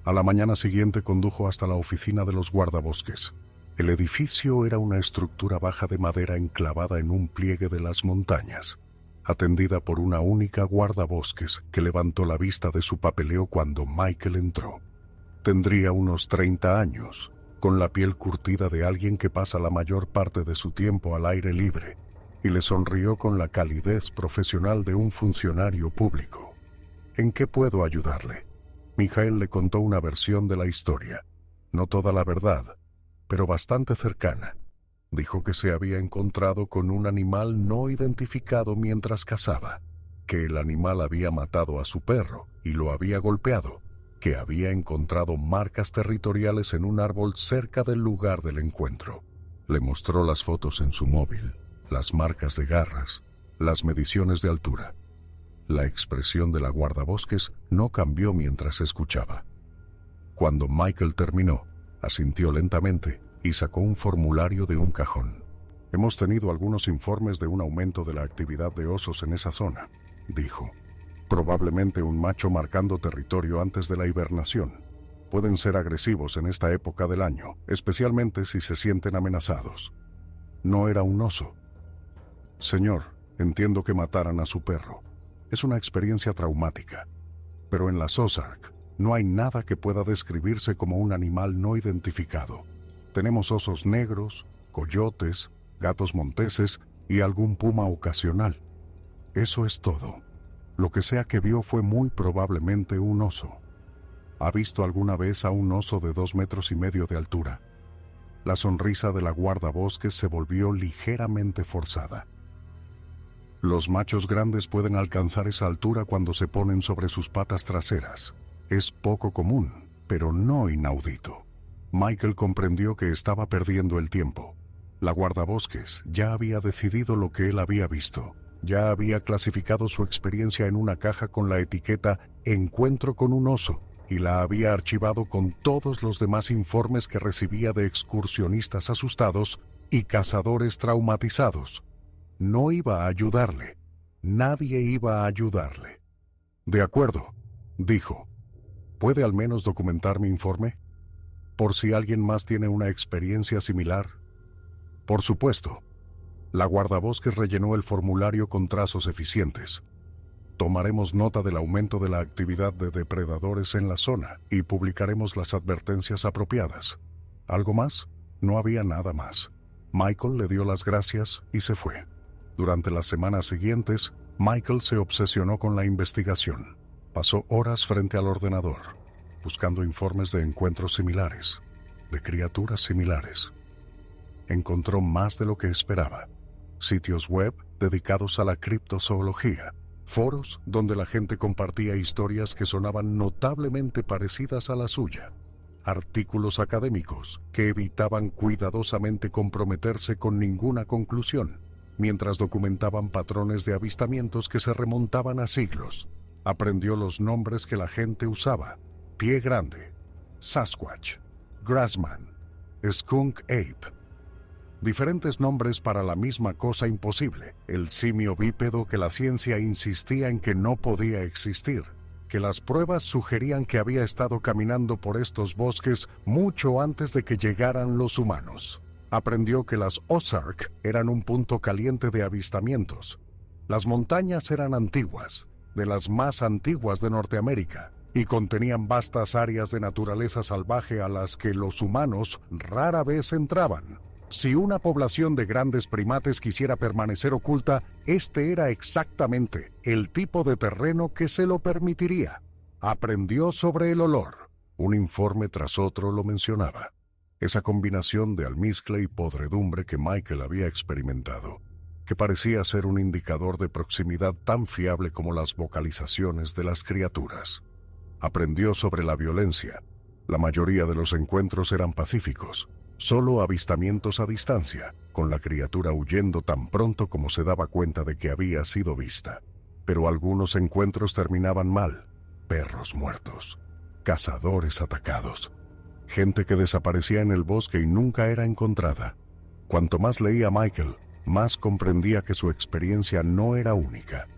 A la mañana siguiente condujo hasta la oficina de los guardabosques. El edificio era una estructura baja de madera enclavada en un pliegue de las montañas, atendida por una única guardabosques que levantó la vista de su papeleo cuando Michael entró. Tendría unos 30 años, con la piel curtida de alguien que pasa la mayor parte de su tiempo al aire libre, y le sonrió con la calidez profesional de un funcionario público. ¿En qué puedo ayudarle? Michael le contó una versión de la historia, no toda la verdad, pero bastante cercana. Dijo que se había encontrado con un animal no identificado mientras cazaba, que el animal había matado a su perro y lo había golpeado, que había encontrado marcas territoriales en un árbol cerca del lugar del encuentro. Le mostró las fotos en su móvil, las marcas de garras, las mediciones de altura. La expresión de la guardabosques no cambió mientras escuchaba. Cuando Michael terminó, asintió lentamente y sacó un formulario de un cajón. Hemos tenido algunos informes de un aumento de la actividad de osos en esa zona, dijo. Probablemente un macho marcando territorio antes de la hibernación. pueden ser agresivos en esta época del año, especialmente si se sienten amenazados. No era un oso. Señor, entiendo que mataran a su perro. Es una experiencia traumática. Pero en las Ozark no hay nada que pueda describirse como un animal no identificado. Tenemos osos negros, coyotes, gatos monteses y algún puma ocasional. Eso es todo. Lo que sea que vio fue muy probablemente un oso. ¿Ha visto alguna vez a un oso de 2,5 metros de altura? La sonrisa de la guardabosques se volvió ligeramente forzada. Los machos grandes pueden alcanzar esa altura cuando se ponen sobre sus patas traseras. Es poco común, pero no inaudito. Michael comprendió que estaba perdiendo el tiempo. La guardabosques ya había decidido lo que él había visto. Ya había clasificado su experiencia en una caja con la etiqueta «Encuentro con un oso» y la había archivado con todos los demás informes que recibía de excursionistas asustados y cazadores traumatizados. No iba a ayudarle. Nadie iba a ayudarle. «De acuerdo», dijo. ¿Puede al menos documentar mi informe? Por si alguien más tiene una experiencia similar. Por supuesto. La guardabosques rellenó el formulario con trazos eficientes. Tomaremos nota del aumento de la actividad de depredadores en la zona y publicaremos las advertencias apropiadas. ¿Algo más? No había nada más. Michael le dio las gracias y se fue. Durante las semanas siguientes, Michael se obsesionó con la investigación. Pasó horas frente al ordenador, buscando informes de encuentros similares, de criaturas similares. Encontró más de lo que esperaba. Sitios web dedicados a la criptozoología, foros donde la gente compartía historias que sonaban notablemente parecidas a la suya, artículos académicos que evitaban cuidadosamente comprometerse con ninguna conclusión, mientras documentaban patrones de avistamientos que se remontaban a siglos. Aprendió los nombres que la gente usaba: Pie Grande, Sasquatch, Grassman, Skunk Ape. Diferentes nombres para la misma cosa imposible, el simio bípedo que la ciencia insistía en que no podía existir, que las pruebas sugerían que había estado caminando por estos bosques mucho antes de que llegaran los humanos. Aprendió que las Ozark eran un punto caliente de avistamientos. Las montañas eran antiguas, de las más antiguas de Norteamérica, y contenían vastas áreas de naturaleza salvaje a las que los humanos rara vez entraban. Si una población de grandes primates quisiera permanecer oculta, este era exactamente el tipo de terreno que se lo permitiría. Aprendió sobre el olor. Un informe tras otro lo mencionaba. Esa combinación de almizcle y podredumbre que Michael había experimentado, que parecía ser un indicador de proximidad tan fiable como las vocalizaciones de las criaturas. Aprendió sobre la violencia. La mayoría de los encuentros eran pacíficos. Solo avistamientos a distancia, con la criatura huyendo tan pronto como se daba cuenta de que había sido vista. Pero algunos encuentros terminaban mal. Perros muertos, cazadores atacados, gente que desaparecía en el bosque y nunca era encontrada. Cuanto más leía Michael, más comprendía que su experiencia no era única.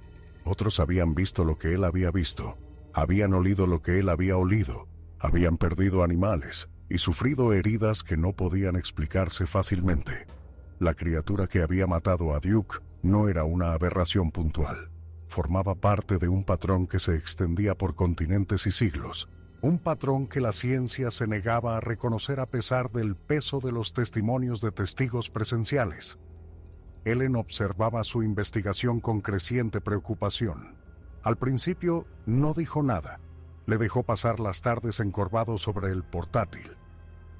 Otros habían visto lo que él había visto, habían olido lo que él había olido, habían perdido animales y sufrido heridas que no podían explicarse fácilmente. La criatura que había matado a Duke no era una aberración puntual. Formaba parte de un patrón que se extendía por continentes y siglos, un patrón que la ciencia se negaba a reconocer a pesar del peso de los testimonios de testigos presenciales. Ellen observaba su investigación con creciente preocupación. Al principio no dijo nada. Le dejó pasar las tardes encorvado sobre el portátil.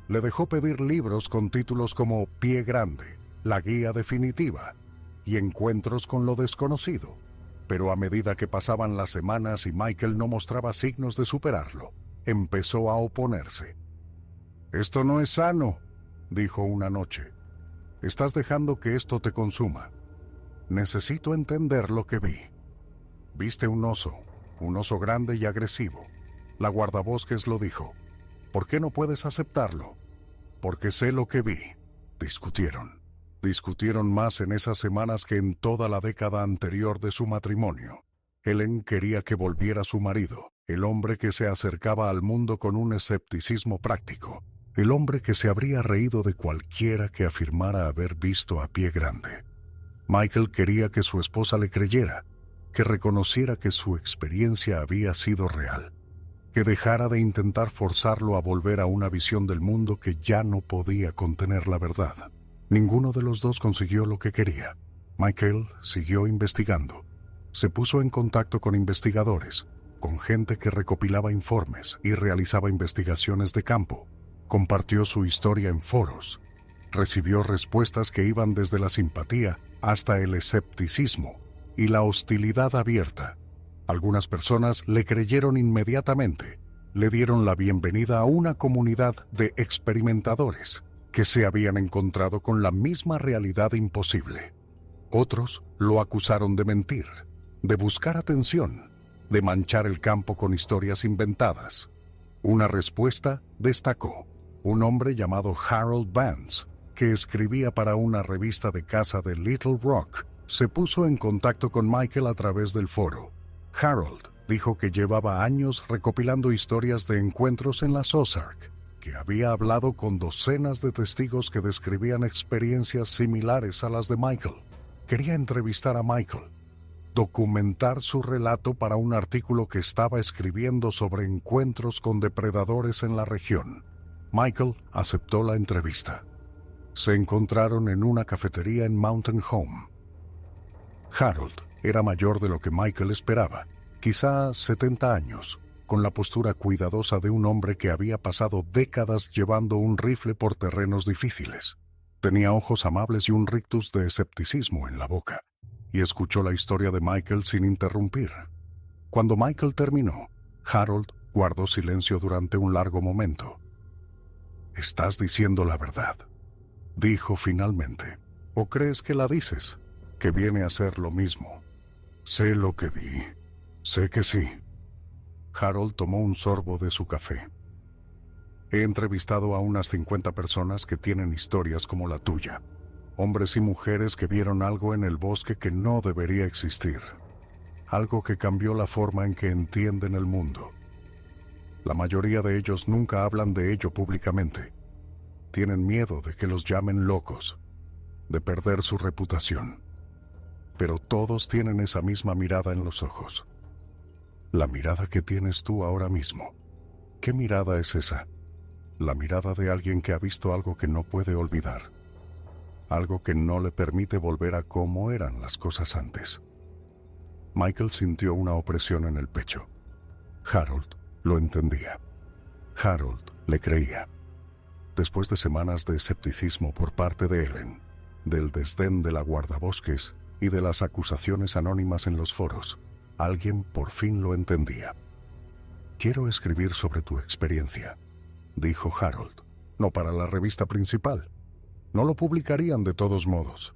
Le dejó pedir libros con títulos como Pie Grande, La Guía Definitiva y Encuentros con lo Desconocido. Pero a medida que pasaban las semanas y Michael no mostraba signos de superarlo, empezó a oponerse. «Esto no es sano», dijo una noche. «Estás dejando que esto te consuma. Necesito entender lo que vi». «Viste un oso grande y agresivo». La guardabosques lo dijo. «¿Por qué no puedes aceptarlo?» «Porque sé lo que vi». Discutieron. Discutieron más en esas semanas que en toda la década anterior de su matrimonio. Ellen quería que volviera su marido. el hombre que se acercaba al mundo con un escepticismo práctico, el hombre que se habría reído de cualquiera que afirmara haber visto a Pie Grande. Michael quería que su esposa le creyera, que reconociera que su experiencia había sido real, que dejara de intentar forzarlo a volver a una visión del mundo que ya no podía contener la verdad. Ninguno de los dos consiguió lo que quería. Michael siguió investigando. Se puso en contacto con investigadores, con gente que recopilaba informes y realizaba investigaciones de campo. Compartió su historia en foros. Recibió respuestas que iban desde la simpatía hasta el escepticismo y la hostilidad abierta. Algunas personas le creyeron inmediatamente, le dieron la bienvenida a una comunidad de experimentadores que se habían encontrado con la misma realidad imposible. Otros lo acusaron de mentir, de buscar atención, de manchar el campo con historias inventadas. Una respuesta destacó: un hombre llamado Harold Vance, que escribía para una revista de caza de Little Rock, se puso en contacto con Michael a través del foro. Harold dijo que llevaba años recopilando historias de encuentros en las Ozark, que había hablado con docenas de testigos que describían experiencias similares a las de Michael. Quería entrevistar a Michael, documentar su relato para un artículo que estaba escribiendo sobre encuentros con depredadores en la región. Michael aceptó la entrevista. Se encontraron en una cafetería en Mountain Home. Harold era mayor de lo que Michael esperaba, quizá 70 años, con la postura cuidadosa de un hombre que había pasado décadas llevando un rifle por terrenos difíciles. Tenía ojos amables y un rictus de escepticismo en la boca, y escuchó la historia de Michael sin interrumpir. Cuando Michael terminó, Harold guardó silencio durante un largo momento. «Estás diciendo la verdad», dijo finalmente. «¿O crees que la dices? Que viene a ser lo mismo. Sé lo que vi. Sé que sí». Harold tomó un sorbo de su café. «He entrevistado a unas 50 personas que tienen historias como la tuya. Hombres y mujeres que vieron algo en el bosque que no debería existir. Algo que cambió la forma en que entienden el mundo. La mayoría de ellos nunca hablan de ello públicamente. Tienen miedo de que los llamen locos, de perder su reputación. Pero todos tienen esa misma mirada en los ojos. La mirada que tienes tú ahora mismo. ¿Qué mirada es esa? La mirada de alguien que ha visto algo que no puede olvidar. Algo que no le permite volver a cómo eran las cosas antes». Michael sintió una opresión en el pecho. Harold lo entendía. Harold le creía. Después de semanas de escepticismo por parte de Ellen, del desdén de la guardabosques y de las acusaciones anónimas en los foros, alguien por fin lo entendía. «Quiero escribir sobre tu experiencia», dijo Harold. «No para la revista principal. No lo publicarían de todos modos.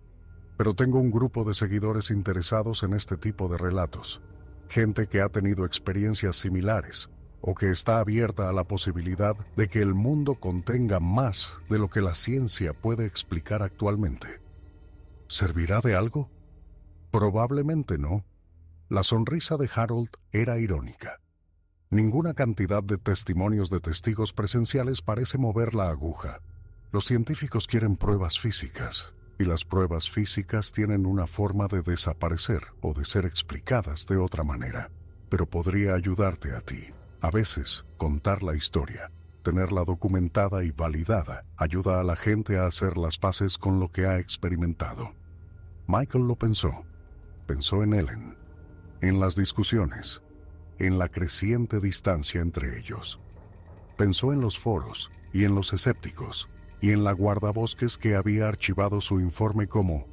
Pero tengo un grupo de seguidores interesados en este tipo de relatos. Gente que ha tenido experiencias similares o que está abierta a la posibilidad de que el mundo contenga más de lo que la ciencia puede explicar actualmente. ¿Servirá de algo? Probablemente no». La sonrisa de Harold era irónica. Ninguna cantidad de testimonios de testigos presenciales parece mover la aguja. Los científicos quieren pruebas físicas, y las pruebas físicas tienen una forma de desaparecer o de ser explicadas de otra manera. Pero podría ayudarte a ti. A veces, contar la historia, tenerla documentada y validada, ayuda a la gente a hacer las paces con lo que ha experimentado. Michael lo pensó. Pensó en Ellen, en las discusiones, en la creciente distancia entre ellos. Pensó en los foros y en los escépticos, y en la guardabosques que había archivado su informe como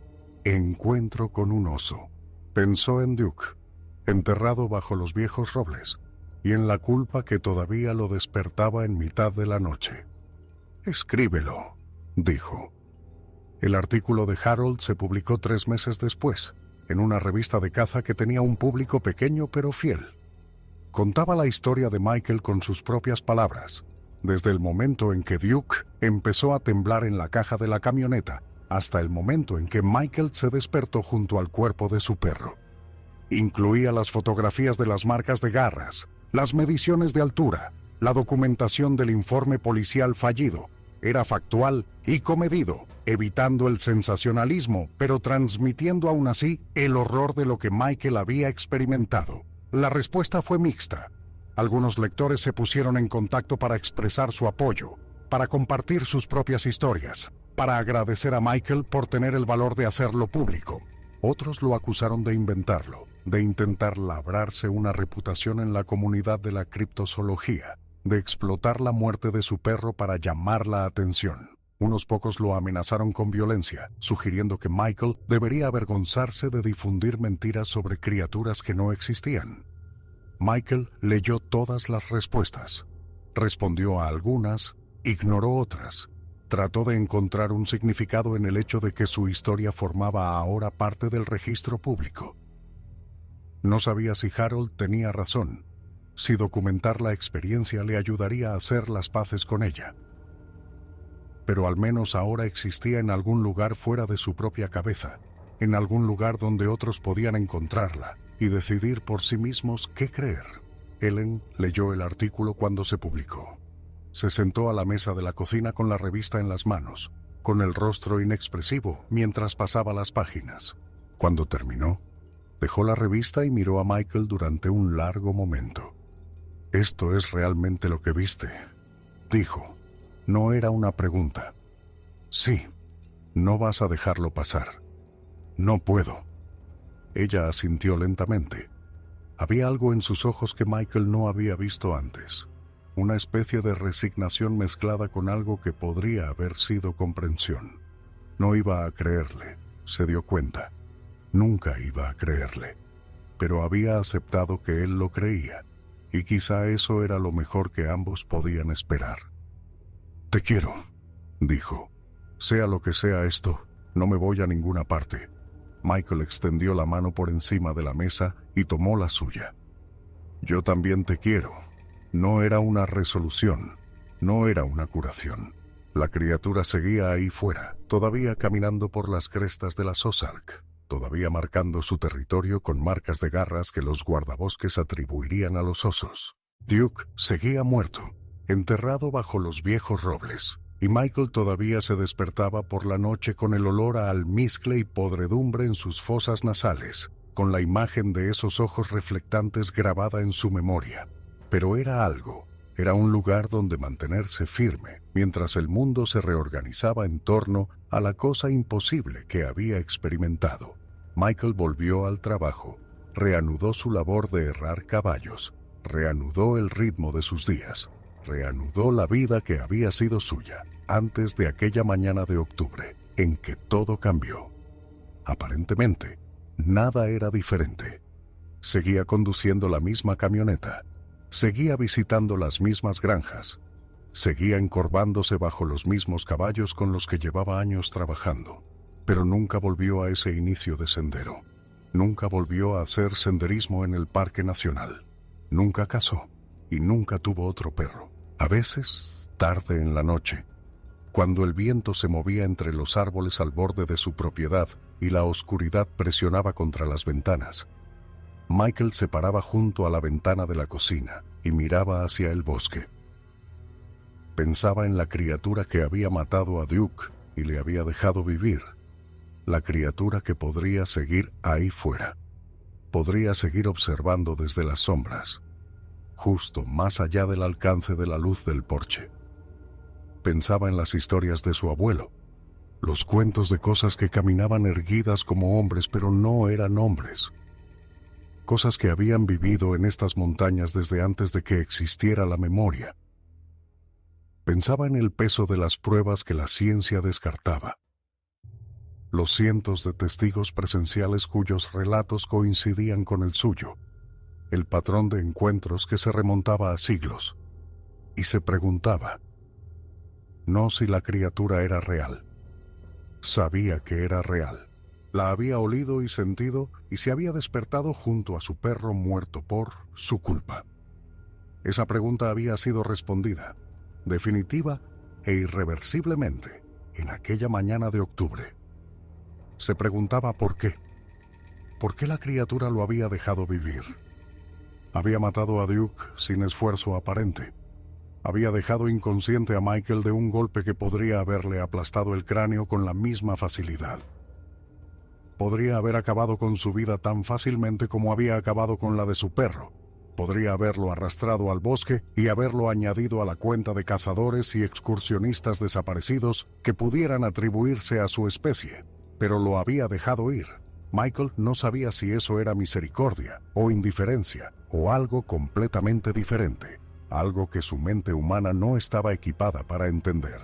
«Encuentro con un oso». Pensó en Duke, enterrado bajo los viejos robles, y en la culpa que todavía lo despertaba en mitad de la noche. «Escríbelo», dijo. El artículo de Harold se publicó 3 meses después, en una revista de caza que tenía un público pequeño pero fiel. Contaba la historia de Michael con sus propias palabras, desde el momento en que Duke empezó a temblar en la caja de la camioneta hasta el momento en que Michael se despertó junto al cuerpo de su perro. Incluía las fotografías de las marcas de garras, las mediciones de altura, la documentación del informe policial fallido. Era factual y comedido, evitando el sensacionalismo, pero transmitiendo aún así el horror de lo que Michael había experimentado. La respuesta fue mixta. Algunos lectores se pusieron en contacto para expresar su apoyo, para compartir sus propias historias, para agradecer a Michael por tener el valor de hacerlo público. Otros lo acusaron de inventarlo, de intentar labrarse una reputación en la comunidad de la criptozoología, de explotar la muerte de su perro para llamar la atención. Unos pocos lo amenazaron con violencia, sugiriendo que Michael debería avergonzarse de difundir mentiras sobre criaturas que no existían. Michael leyó todas las respuestas, respondió a algunas, ignoró otras, trató de encontrar un significado en el hecho de que su historia formaba ahora parte del registro público. No sabía si Harold tenía razón, si documentar la experiencia le ayudaría a hacer las paces con ella. Pero al menos ahora existía en algún lugar fuera de su propia cabeza, en algún lugar donde otros podían encontrarla y decidir por sí mismos qué creer. Ellen leyó el artículo cuando se publicó. Se sentó a la mesa de la cocina con la revista en las manos, con el rostro inexpresivo mientras pasaba las páginas. Cuando terminó, dejó la revista y miró a Michael durante un largo momento. «¿Esto es realmente lo que viste?», dijo. No era una pregunta. «Sí, no vas a dejarlo pasar». «No puedo». Ella asintió lentamente. Había algo en sus ojos que Michael no había visto antes. Una especie de resignación mezclada con algo que podría haber sido comprensión. No iba a creerle, se dio cuenta. Nunca iba a creerle. Pero había aceptado que él lo creía, y quizá eso era lo mejor que ambos podían esperar. «Te quiero», dijo. «Sea lo que sea esto, no me voy a ninguna parte». Michael extendió la mano por encima de la mesa y tomó la suya. «Yo también te quiero». No era una resolución, no era una curación. La criatura seguía ahí fuera, todavía caminando por las crestas de las Ozark, todavía marcando su territorio con marcas de garras que los guardabosques atribuirían a los osos. Duke seguía muerto, enterrado bajo los viejos robles, y Michael todavía se despertaba por la noche con el olor a almizcle y podredumbre en sus fosas nasales, con la imagen de esos ojos reflectantes grabada en su memoria. Pero era algo, era un lugar donde mantenerse firme mientras el mundo se reorganizaba en torno a la cosa imposible que había experimentado. Michael volvió al trabajo, reanudó su labor de herrar caballos, reanudó el ritmo de sus días, reanudó la vida que había sido suya antes de aquella mañana de octubre en que todo cambió. Aparentemente, nada era diferente. Seguía conduciendo la misma camioneta, seguía visitando las mismas granjas, seguía encorvándose bajo los mismos caballos con los que llevaba años trabajando, pero nunca volvió a ese inicio de sendero. Nunca volvió a hacer senderismo en el Parque Nacional. Nunca cazó y nunca tuvo otro perro. A veces, tarde en la noche, cuando el viento se movía entre los árboles al borde de su propiedad y la oscuridad presionaba contra las ventanas, Michael se paraba junto a la ventana de la cocina y miraba hacia el bosque. Pensaba en la criatura que había matado a Duke y le había dejado vivir. La criatura que podría seguir ahí fuera. Podría seguir observando desde las sombras, justo más allá del alcance de la luz del porche. Pensaba en las historias de su abuelo, los cuentos de cosas que caminaban erguidas como hombres pero no eran hombres. Cosas que habían vivido en estas montañas desde antes de que existiera la memoria. Pensaba en el peso de las pruebas que la ciencia descartaba. Los cientos de testigos presenciales cuyos relatos coincidían con el suyo. El patrón de encuentros que se remontaba a siglos. Y se preguntaba, no si la criatura era real. Sabía que era real. La había olido y sentido y se había despertado junto a su perro muerto por su culpa. Esa pregunta había sido respondida, definitiva e irreversiblemente, en aquella mañana de octubre. Se preguntaba por qué. ¿Por qué la criatura lo había dejado vivir? Había matado a Duke sin esfuerzo aparente. Había dejado inconsciente a Michael de un golpe que podría haberle aplastado el cráneo con la misma facilidad. Podría haber acabado con su vida tan fácilmente como había acabado con la de su perro. Podría haberlo arrastrado al bosque y haberlo añadido a la cuenta de cazadores y excursionistas desaparecidos que pudieran atribuirse a su especie, pero lo había dejado ir. Michael no sabía si eso era misericordia o indiferencia o algo completamente diferente, algo que su mente humana no estaba equipada para entender.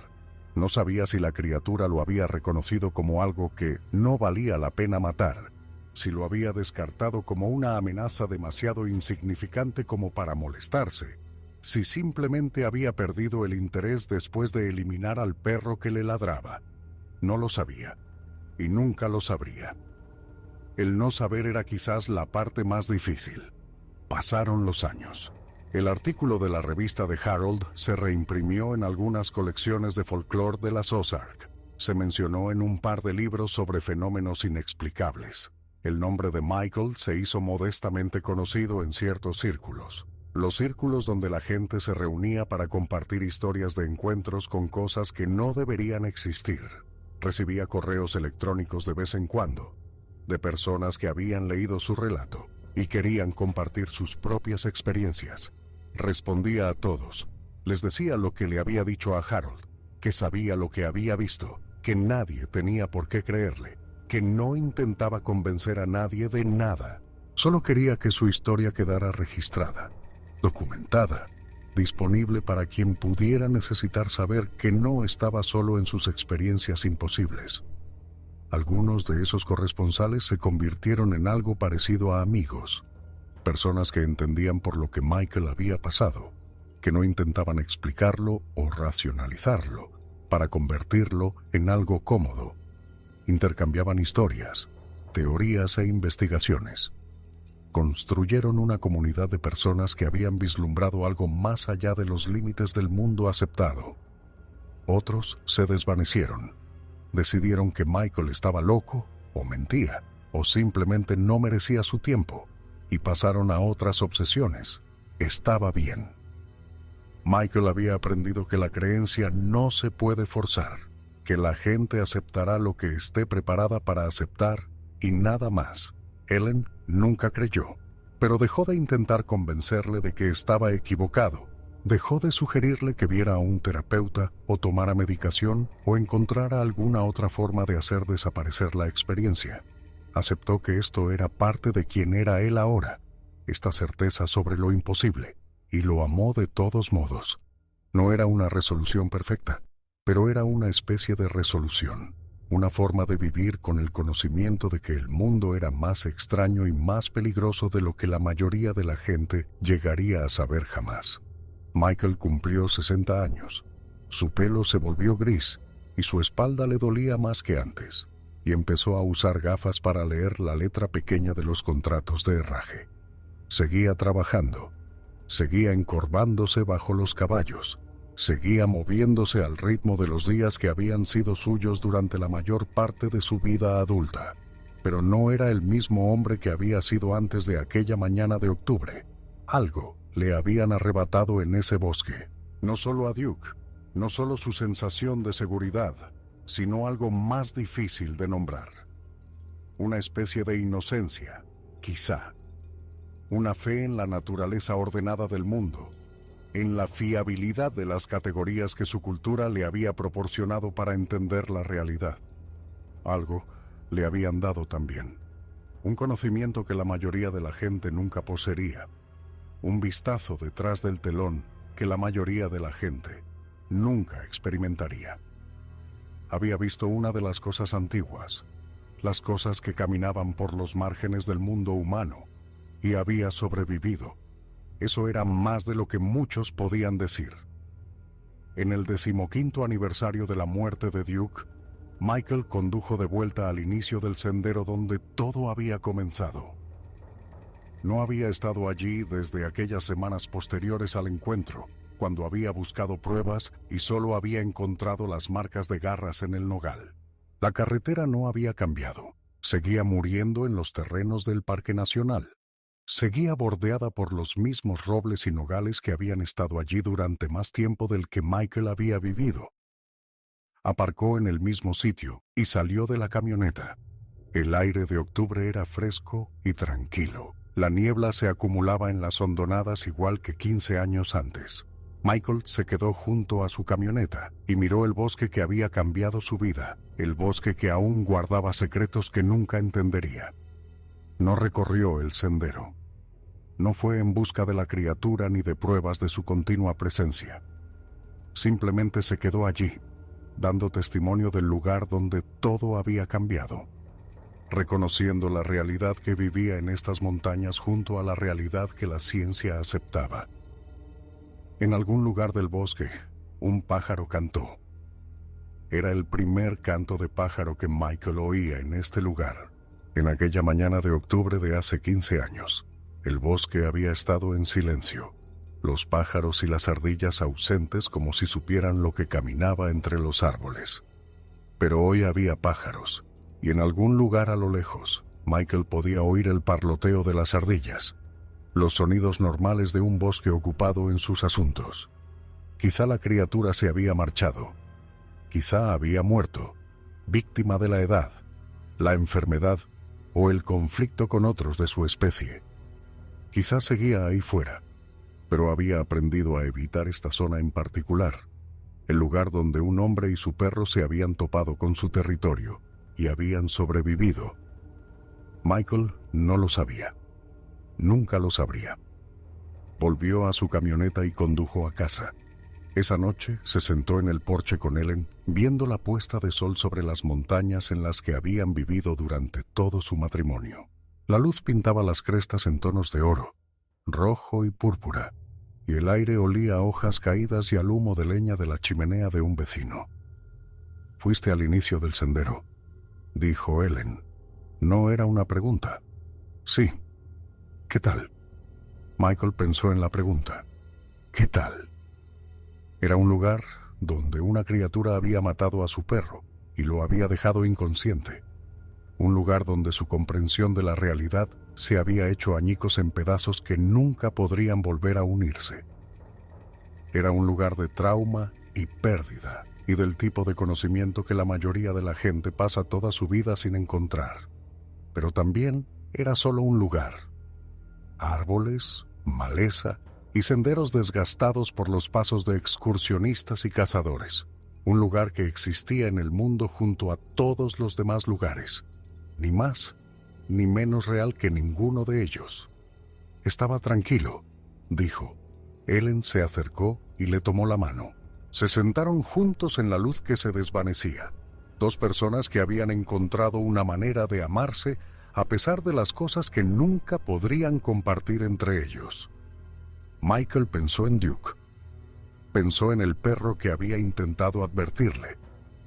No sabía si la criatura lo había reconocido como algo que no valía la pena matar, si lo había descartado como una amenaza demasiado insignificante como para molestarse, si simplemente había perdido el interés después de eliminar al perro que le ladraba. No lo sabía, y nunca lo sabría. El no saber era quizás la parte más difícil. Pasaron los años. El artículo de la revista de Harold se reimprimió en algunas colecciones de folclore de las Ozark. Se mencionó en un par de libros sobre fenómenos inexplicables. El nombre de Michael se hizo modestamente conocido en ciertos círculos. Los círculos donde la gente se reunía para compartir historias de encuentros con cosas que no deberían existir. Recibía correos electrónicos de vez en cuando, de personas que habían leído su relato y querían compartir sus propias experiencias. Respondía a todos. Les decía lo que le había dicho a Harold, que sabía lo que había visto, que nadie tenía por qué creerle, que no intentaba convencer a nadie de nada. Solo quería que su historia quedara registrada, documentada, disponible para quien pudiera necesitar saber que no estaba solo en sus experiencias imposibles. Algunos de esos corresponsales se convirtieron en algo parecido a amigos, personas que entendían por lo que Michael había pasado, que no intentaban explicarlo o racionalizarlo para convertirlo en algo cómodo. Intercambiaban historias, teorías e investigaciones. Construyeron una comunidad de personas que habían vislumbrado algo más allá de los límites del mundo aceptado. Otros se desvanecieron. Decidieron que Michael estaba loco, o mentía, o simplemente no merecía su tiempo, y pasaron a otras obsesiones. Estaba bien. Michael había aprendido que la creencia no se puede forzar, que la gente aceptará lo que esté preparada para aceptar y nada más. Ellen nunca creyó, pero dejó de intentar convencerle de que estaba equivocado. Dejó de sugerirle que viera a un terapeuta o tomara medicación o encontrara alguna otra forma de hacer desaparecer la experiencia. Aceptó que esto era parte de quien era él ahora, esta certeza sobre lo imposible, y lo amó de todos modos. No era una resolución perfecta, pero era una especie de resolución, una forma de vivir con el conocimiento de que el mundo era más extraño y más peligroso de lo que la mayoría de la gente llegaría a saber jamás. Michael cumplió 60 años. Su pelo se volvió gris y su espalda le dolía más que antes, y empezó a usar gafas para leer la letra pequeña de los contratos de herraje. Seguía trabajando, seguía encorvándose bajo los caballos, seguía moviéndose al ritmo de los días que habían sido suyos durante la mayor parte de su vida adulta, pero no era el mismo hombre que había sido antes de aquella mañana de octubre. Algo le habían arrebatado en ese bosque. No solo a Duke, no solo su sensación de seguridad, sino algo más difícil de nombrar. Una especie de inocencia, quizá. Una fe en la naturaleza ordenada del mundo, en la fiabilidad de las categorías que su cultura le había proporcionado para entender la realidad. Algo le habían dado también. Un conocimiento que la mayoría de la gente nunca poseería. Un vistazo detrás del telón que la mayoría de la gente nunca experimentaría. Había visto una de las cosas antiguas, las cosas que caminaban por los márgenes del mundo humano, y había sobrevivido. Eso era más de lo que muchos podían decir. En el 15º aniversario de la muerte de Duke, Michael condujo de vuelta al inicio del sendero donde todo había comenzado. No había estado allí desde aquellas semanas posteriores al encuentro, cuando había buscado pruebas y solo había encontrado las marcas de garras en el nogal. La carretera no había cambiado. Seguía muriendo en los terrenos del Parque Nacional. seguía bordeada por los mismos robles y nogales que habían estado allí durante más tiempo del que Michael había vivido. Aparcó en el mismo sitio y salió de la camioneta. El aire de octubre era fresco y tranquilo. La niebla se acumulaba en las hondonadas igual que 15 años antes. Michael se quedó junto a su camioneta y miró el bosque que había cambiado su vida, el bosque que aún guardaba secretos que nunca entendería. No recorrió el sendero. No fue en busca de la criatura ni de pruebas de su continua presencia. Simplemente se quedó allí, dando testimonio del lugar donde todo había cambiado, reconociendo la realidad que vivía en estas montañas junto a la realidad que la ciencia aceptaba. En algún lugar del bosque, un pájaro cantó. Era el primer canto de pájaro que Michael oía en este lugar. En aquella mañana de octubre de hace 15 años, el bosque había estado en silencio, los pájaros y las ardillas ausentes como si supieran lo que caminaba entre los árboles. Pero hoy había pájaros, y en algún lugar a lo lejos, Michael podía oír el parloteo de las ardillas, los sonidos normales de un bosque ocupado en sus asuntos. Quizá la criatura se había marchado, quizá había muerto, víctima de la edad, la enfermedad o el conflicto con otros de su especie. Quizá seguía ahí fuera, pero había aprendido a evitar esta zona en particular, el lugar donde un hombre y su perro se habían topado con su territorio y habían sobrevivido. Michael no lo sabía. Nunca lo sabría. Volvió a su camioneta y condujo a casa. Esa noche se sentó en el porche con Ellen, viendo la puesta de sol sobre las montañas en las que habían vivido durante todo su matrimonio. La luz pintaba las crestas en tonos de oro, rojo y púrpura, y el aire olía a hojas caídas y al humo de leña de la chimenea de un vecino. «Fuiste al inicio del sendero», dijo Ellen. No era una pregunta. «Sí». «¿Qué tal?» Michael pensó en la pregunta. «¿Qué tal?» Era un lugar donde una criatura había matado a su perro y lo había dejado inconsciente. Un lugar donde su comprensión de la realidad se había hecho añicos en pedazos que nunca podrían volver a unirse. Era un lugar de trauma y pérdida, y del tipo de conocimiento que la mayoría de la gente pasa toda su vida sin encontrar. Pero también era solo un lugar. Árboles, maleza y senderos desgastados por los pasos de excursionistas y cazadores. Un lugar que existía en el mundo junto a todos los demás lugares. Ni más ni menos real que ninguno de ellos. Estaba tranquilo, dijo. Ellen se acercó y le tomó la mano. Se sentaron juntos en la luz que se desvanecía. Dos personas que habían encontrado una manera de amarse a pesar de las cosas que nunca podrían compartir entre ellos. Michael pensó en Duke. Pensó en el perro que había intentado advertirle,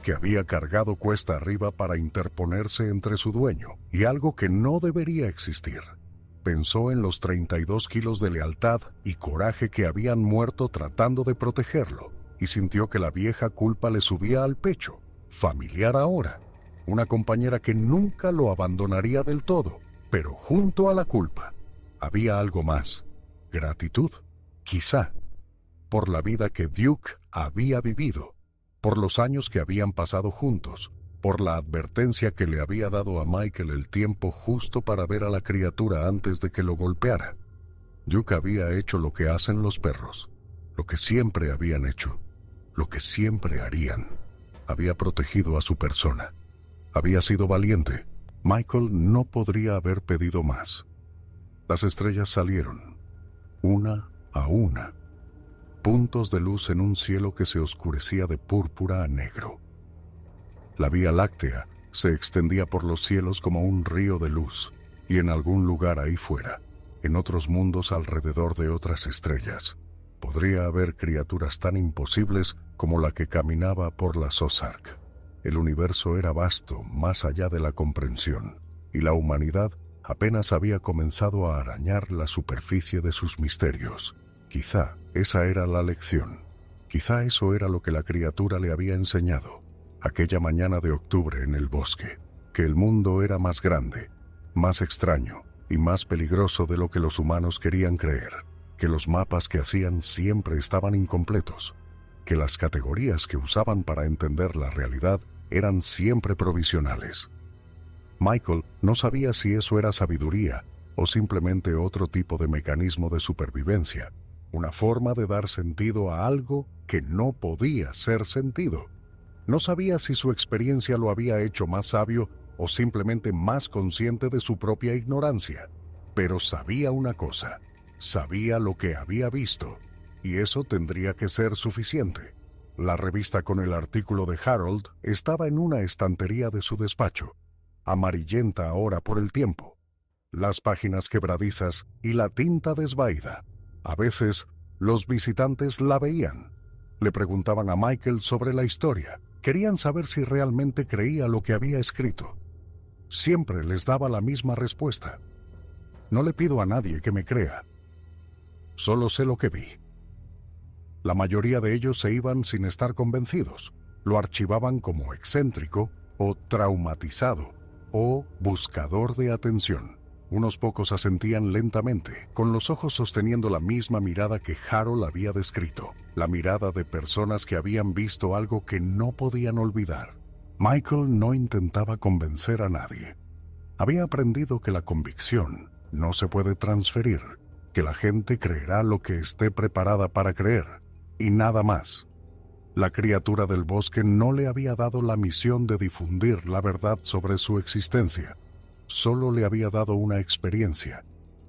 que había cargado cuesta arriba para interponerse entre su dueño y algo que no debería existir. Pensó en los 32 kilos de lealtad y coraje que habían muerto tratando de protegerlo, y sintió que la vieja culpa le subía al pecho, familiar ahora, una compañera que nunca lo abandonaría del todo, pero junto a la culpa había algo más, gratitud, quizá, por la vida que Duke había vivido, por los años que habían pasado juntos, por la advertencia que le había dado a Michael el tiempo justo para ver a la criatura antes de que lo golpeara. Duke había hecho lo que hacen los perros, lo que siempre habían hecho, lo que siempre harían. Había protegido a su persona. Había sido valiente. Michael no podría haber pedido más. Las estrellas salieron, una a una, puntos de luz en un cielo que se oscurecía de púrpura a negro. La Vía Láctea se extendía por los cielos como un río de luz, y en algún lugar ahí fuera, en otros mundos alrededor de otras estrellas, podría haber criaturas tan imposibles como la que caminaba por las Ozark. El universo era vasto, más allá de la comprensión, y la humanidad apenas había comenzado a arañar la superficie de sus misterios. Quizá esa era la lección. Quizá eso era lo que la criatura le había enseñado aquella mañana de octubre en el bosque, que el mundo era más grande, más extraño y más peligroso de lo que los humanos querían creer, que los mapas que hacían siempre estaban incompletos, que las categorías que usaban para entender la realidad eran siempre provisionales. Michael no sabía si eso era sabiduría o simplemente otro tipo de mecanismo de supervivencia, una forma de dar sentido a algo que no podía ser sentido. No sabía si su experiencia lo había hecho más sabio o simplemente más consciente de su propia ignorancia, pero sabía una cosa, sabía lo que había visto, y eso tendría que ser suficiente. La revista con el artículo de Harold estaba en una estantería de su despacho, amarillenta ahora por el tiempo, las páginas quebradizas y la tinta desvaída. A veces, los visitantes la veían. Le preguntaban a Michael sobre la historia. Querían saber si realmente creía lo que había escrito. Siempre les daba la misma respuesta. No le pido a nadie que me crea. Solo sé lo que vi. La mayoría de ellos se iban sin estar convencidos. Lo archivaban como excéntrico o traumatizado o buscador de atención. Unos pocos asentían lentamente, con los ojos sosteniendo la misma mirada que Harold había descrito, la mirada de personas que habían visto algo que no podían olvidar. Michael no intentaba convencer a nadie. Había aprendido que la convicción no se puede transferir, que la gente creerá lo que esté preparada para creer, y nada más. La criatura del bosque no le había dado la misión de difundir la verdad sobre su existencia. Solo le había dado una experiencia,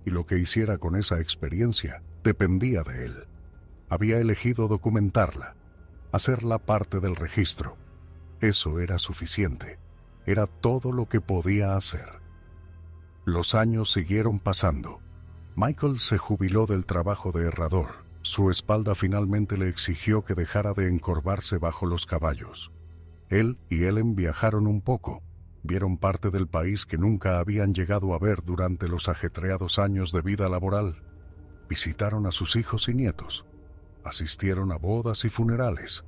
y lo que hiciera con esa experiencia dependía de él. Había elegido documentarla, hacerla parte del registro. Eso era suficiente. Era todo lo que podía hacer. Los años siguieron pasando. Michael se jubiló del trabajo de herrador. Su espalda finalmente le exigió que dejara de encorvarse bajo los caballos. Él y Ellen viajaron un poco. Vieron parte del país que nunca habían llegado a ver durante los ajetreados años de vida laboral. Visitaron a sus hijos y nietos. Asistieron a bodas y funerales.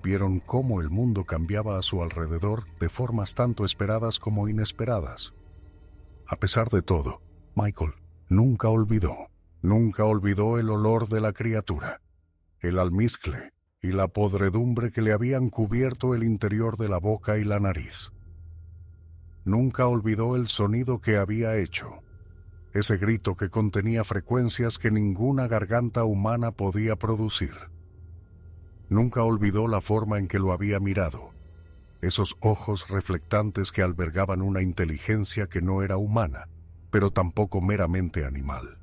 Vieron cómo el mundo cambiaba a su alrededor de formas tanto esperadas como inesperadas. A pesar de todo, Michael nunca olvidó el olor de la criatura, el almizcle y la podredumbre que le habían cubierto el interior de la boca y la nariz. Nunca olvidó el sonido que había hecho, ese grito que contenía frecuencias que ninguna garganta humana podía producir. Nunca olvidó la forma en que lo había mirado, esos ojos reflectantes que albergaban una inteligencia que no era humana, pero tampoco meramente animal.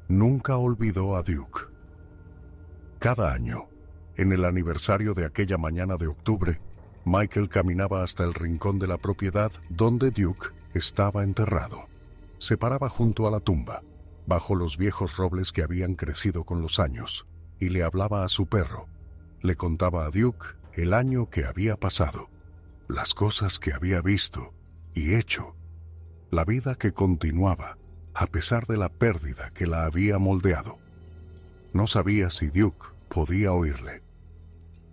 Nunca olvidó a Duke. Cada año, en el aniversario de aquella mañana de octubre, Michael caminaba hasta el rincón de la propiedad donde Duke estaba enterrado. Se paraba junto a la tumba, bajo los viejos robles que habían crecido con los años, y le hablaba a su perro. Le contaba a Duke el año que había pasado, las cosas que había visto y hecho, la vida que continuaba, a pesar de la pérdida que la había moldeado. No sabía si Duke podía oírle.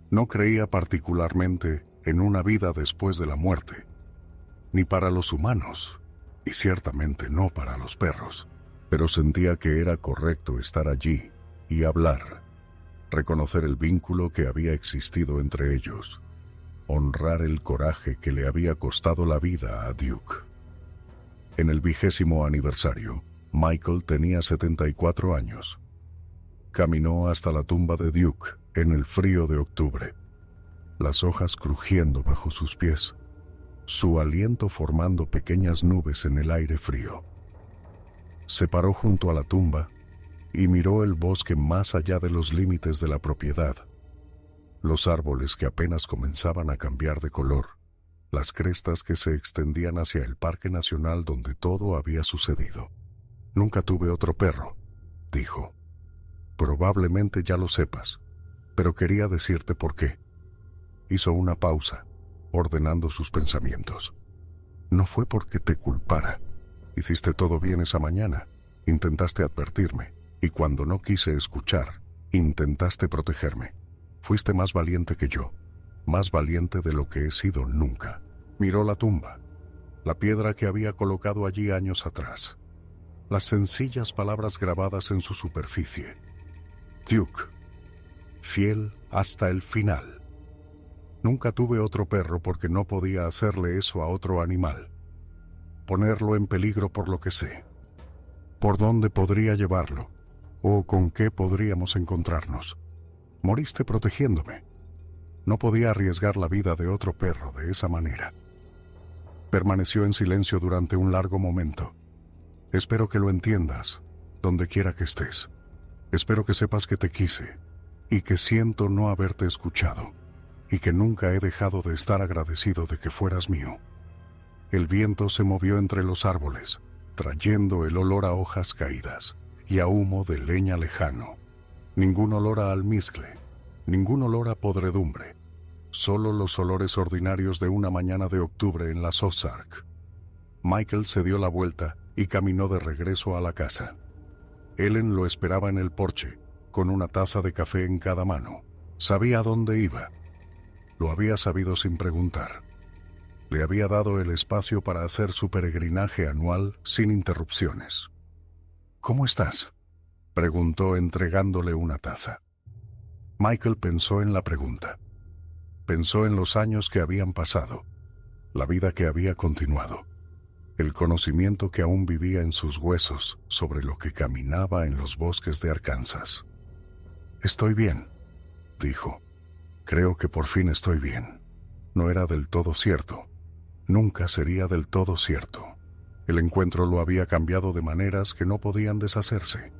No creía particularmente en una vida después de la muerte, ni para los humanos, y ciertamente no para los perros, pero sentía que era correcto estar allí y hablar, reconocer el vínculo que había existido entre ellos, honrar el coraje que le había costado la vida a Duke. En el 20º aniversario, Michael tenía 74 años. Caminó hasta la tumba de Duke en el frío de octubre, las hojas crujiendo bajo sus pies, su aliento formando pequeñas nubes en el aire frío. Se paró junto a la tumba y miró el bosque más allá de los límites de la propiedad, los árboles que apenas comenzaban a cambiar de color, las crestas que se extendían hacia el Parque Nacional donde todo había sucedido. «Nunca tuve otro perro», dijo. «Probablemente ya lo sepas, pero quería decirte por qué». Hizo una pausa, ordenando sus pensamientos. «No fue porque te culpara. Hiciste todo bien esa mañana. Intentaste advertirme, y cuando no quise escuchar, intentaste protegerme. Fuiste más valiente que yo, más valiente de lo que he sido nunca». Miró la tumba. la piedra que había colocado allí años atrás, las sencillas palabras grabadas en su superficie. Duke, fiel hasta el final. Nunca tuve otro perro porque no podía hacerle eso a otro animal. Ponerlo en peligro por lo que sé. ¿Por dónde podría llevarlo? ¿O con qué podríamos encontrarnos? Moriste protegiéndome. No podía arriesgar la vida de otro perro de esa manera. Permaneció en silencio durante un largo momento. Espero que lo entiendas, donde quiera que estés. Espero que sepas que te quise, y que siento no haberte escuchado, y que nunca he dejado de estar agradecido de que fueras mío. El viento se movió entre los árboles, trayendo el olor a hojas caídas y a humo de leña lejano. Ningún olor a almizcle, ningún olor a podredumbre, solo los olores ordinarios de una mañana de octubre en las Ozark. Michael se dio la vuelta y caminó de regreso a la casa. Ellen lo esperaba en el porche, con una taza de café en cada mano. Sabía a dónde iba. Lo había sabido sin preguntar. Le había dado el espacio para hacer su peregrinaje anual sin interrupciones. «¿Cómo estás?», preguntó entregándole una taza. Michael pensó en la pregunta. Pensó en los años que habían pasado, la vida que había continuado, el conocimiento que aún vivía en sus huesos sobre lo que caminaba en los bosques de Arkansas. «Estoy bien», dijo. «Creo que por fin estoy bien». No era del todo cierto. Nunca sería del todo cierto. El encuentro lo había cambiado de maneras que no podían deshacerse.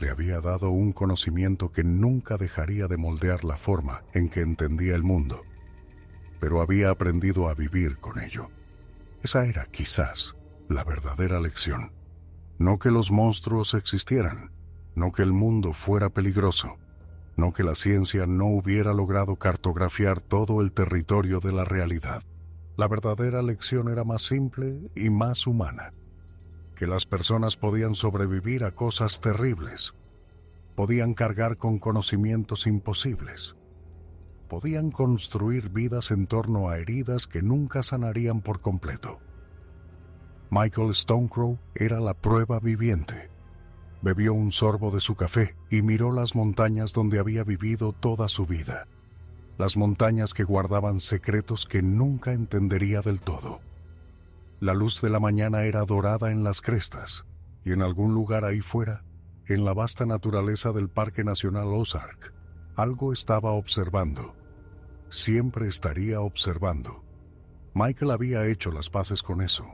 Le había dado un conocimiento que nunca dejaría de moldear la forma en que entendía el mundo. Pero había aprendido a vivir con ello. Esa era, quizás, la verdadera lección. No que los monstruos existieran, no que el mundo fuera peligroso, no que la ciencia no hubiera logrado cartografiar todo el territorio de la realidad. La verdadera lección era más simple y más humana. Que las personas podían sobrevivir a cosas terribles. Podían cargar con conocimientos imposibles. Podían construir vidas en torno a heridas que nunca sanarían por completo. Michael Stonecrow era la prueba viviente. Bebió un sorbo de su café y miró las montañas donde había vivido toda su vida. Las montañas que guardaban secretos que nunca entendería del todo. La luz de la mañana era dorada en las crestas, y en algún lugar ahí fuera, en la vasta naturaleza del Parque Nacional Ozark, algo estaba observando. Siempre estaría observando. Michael había hecho las paces con eso.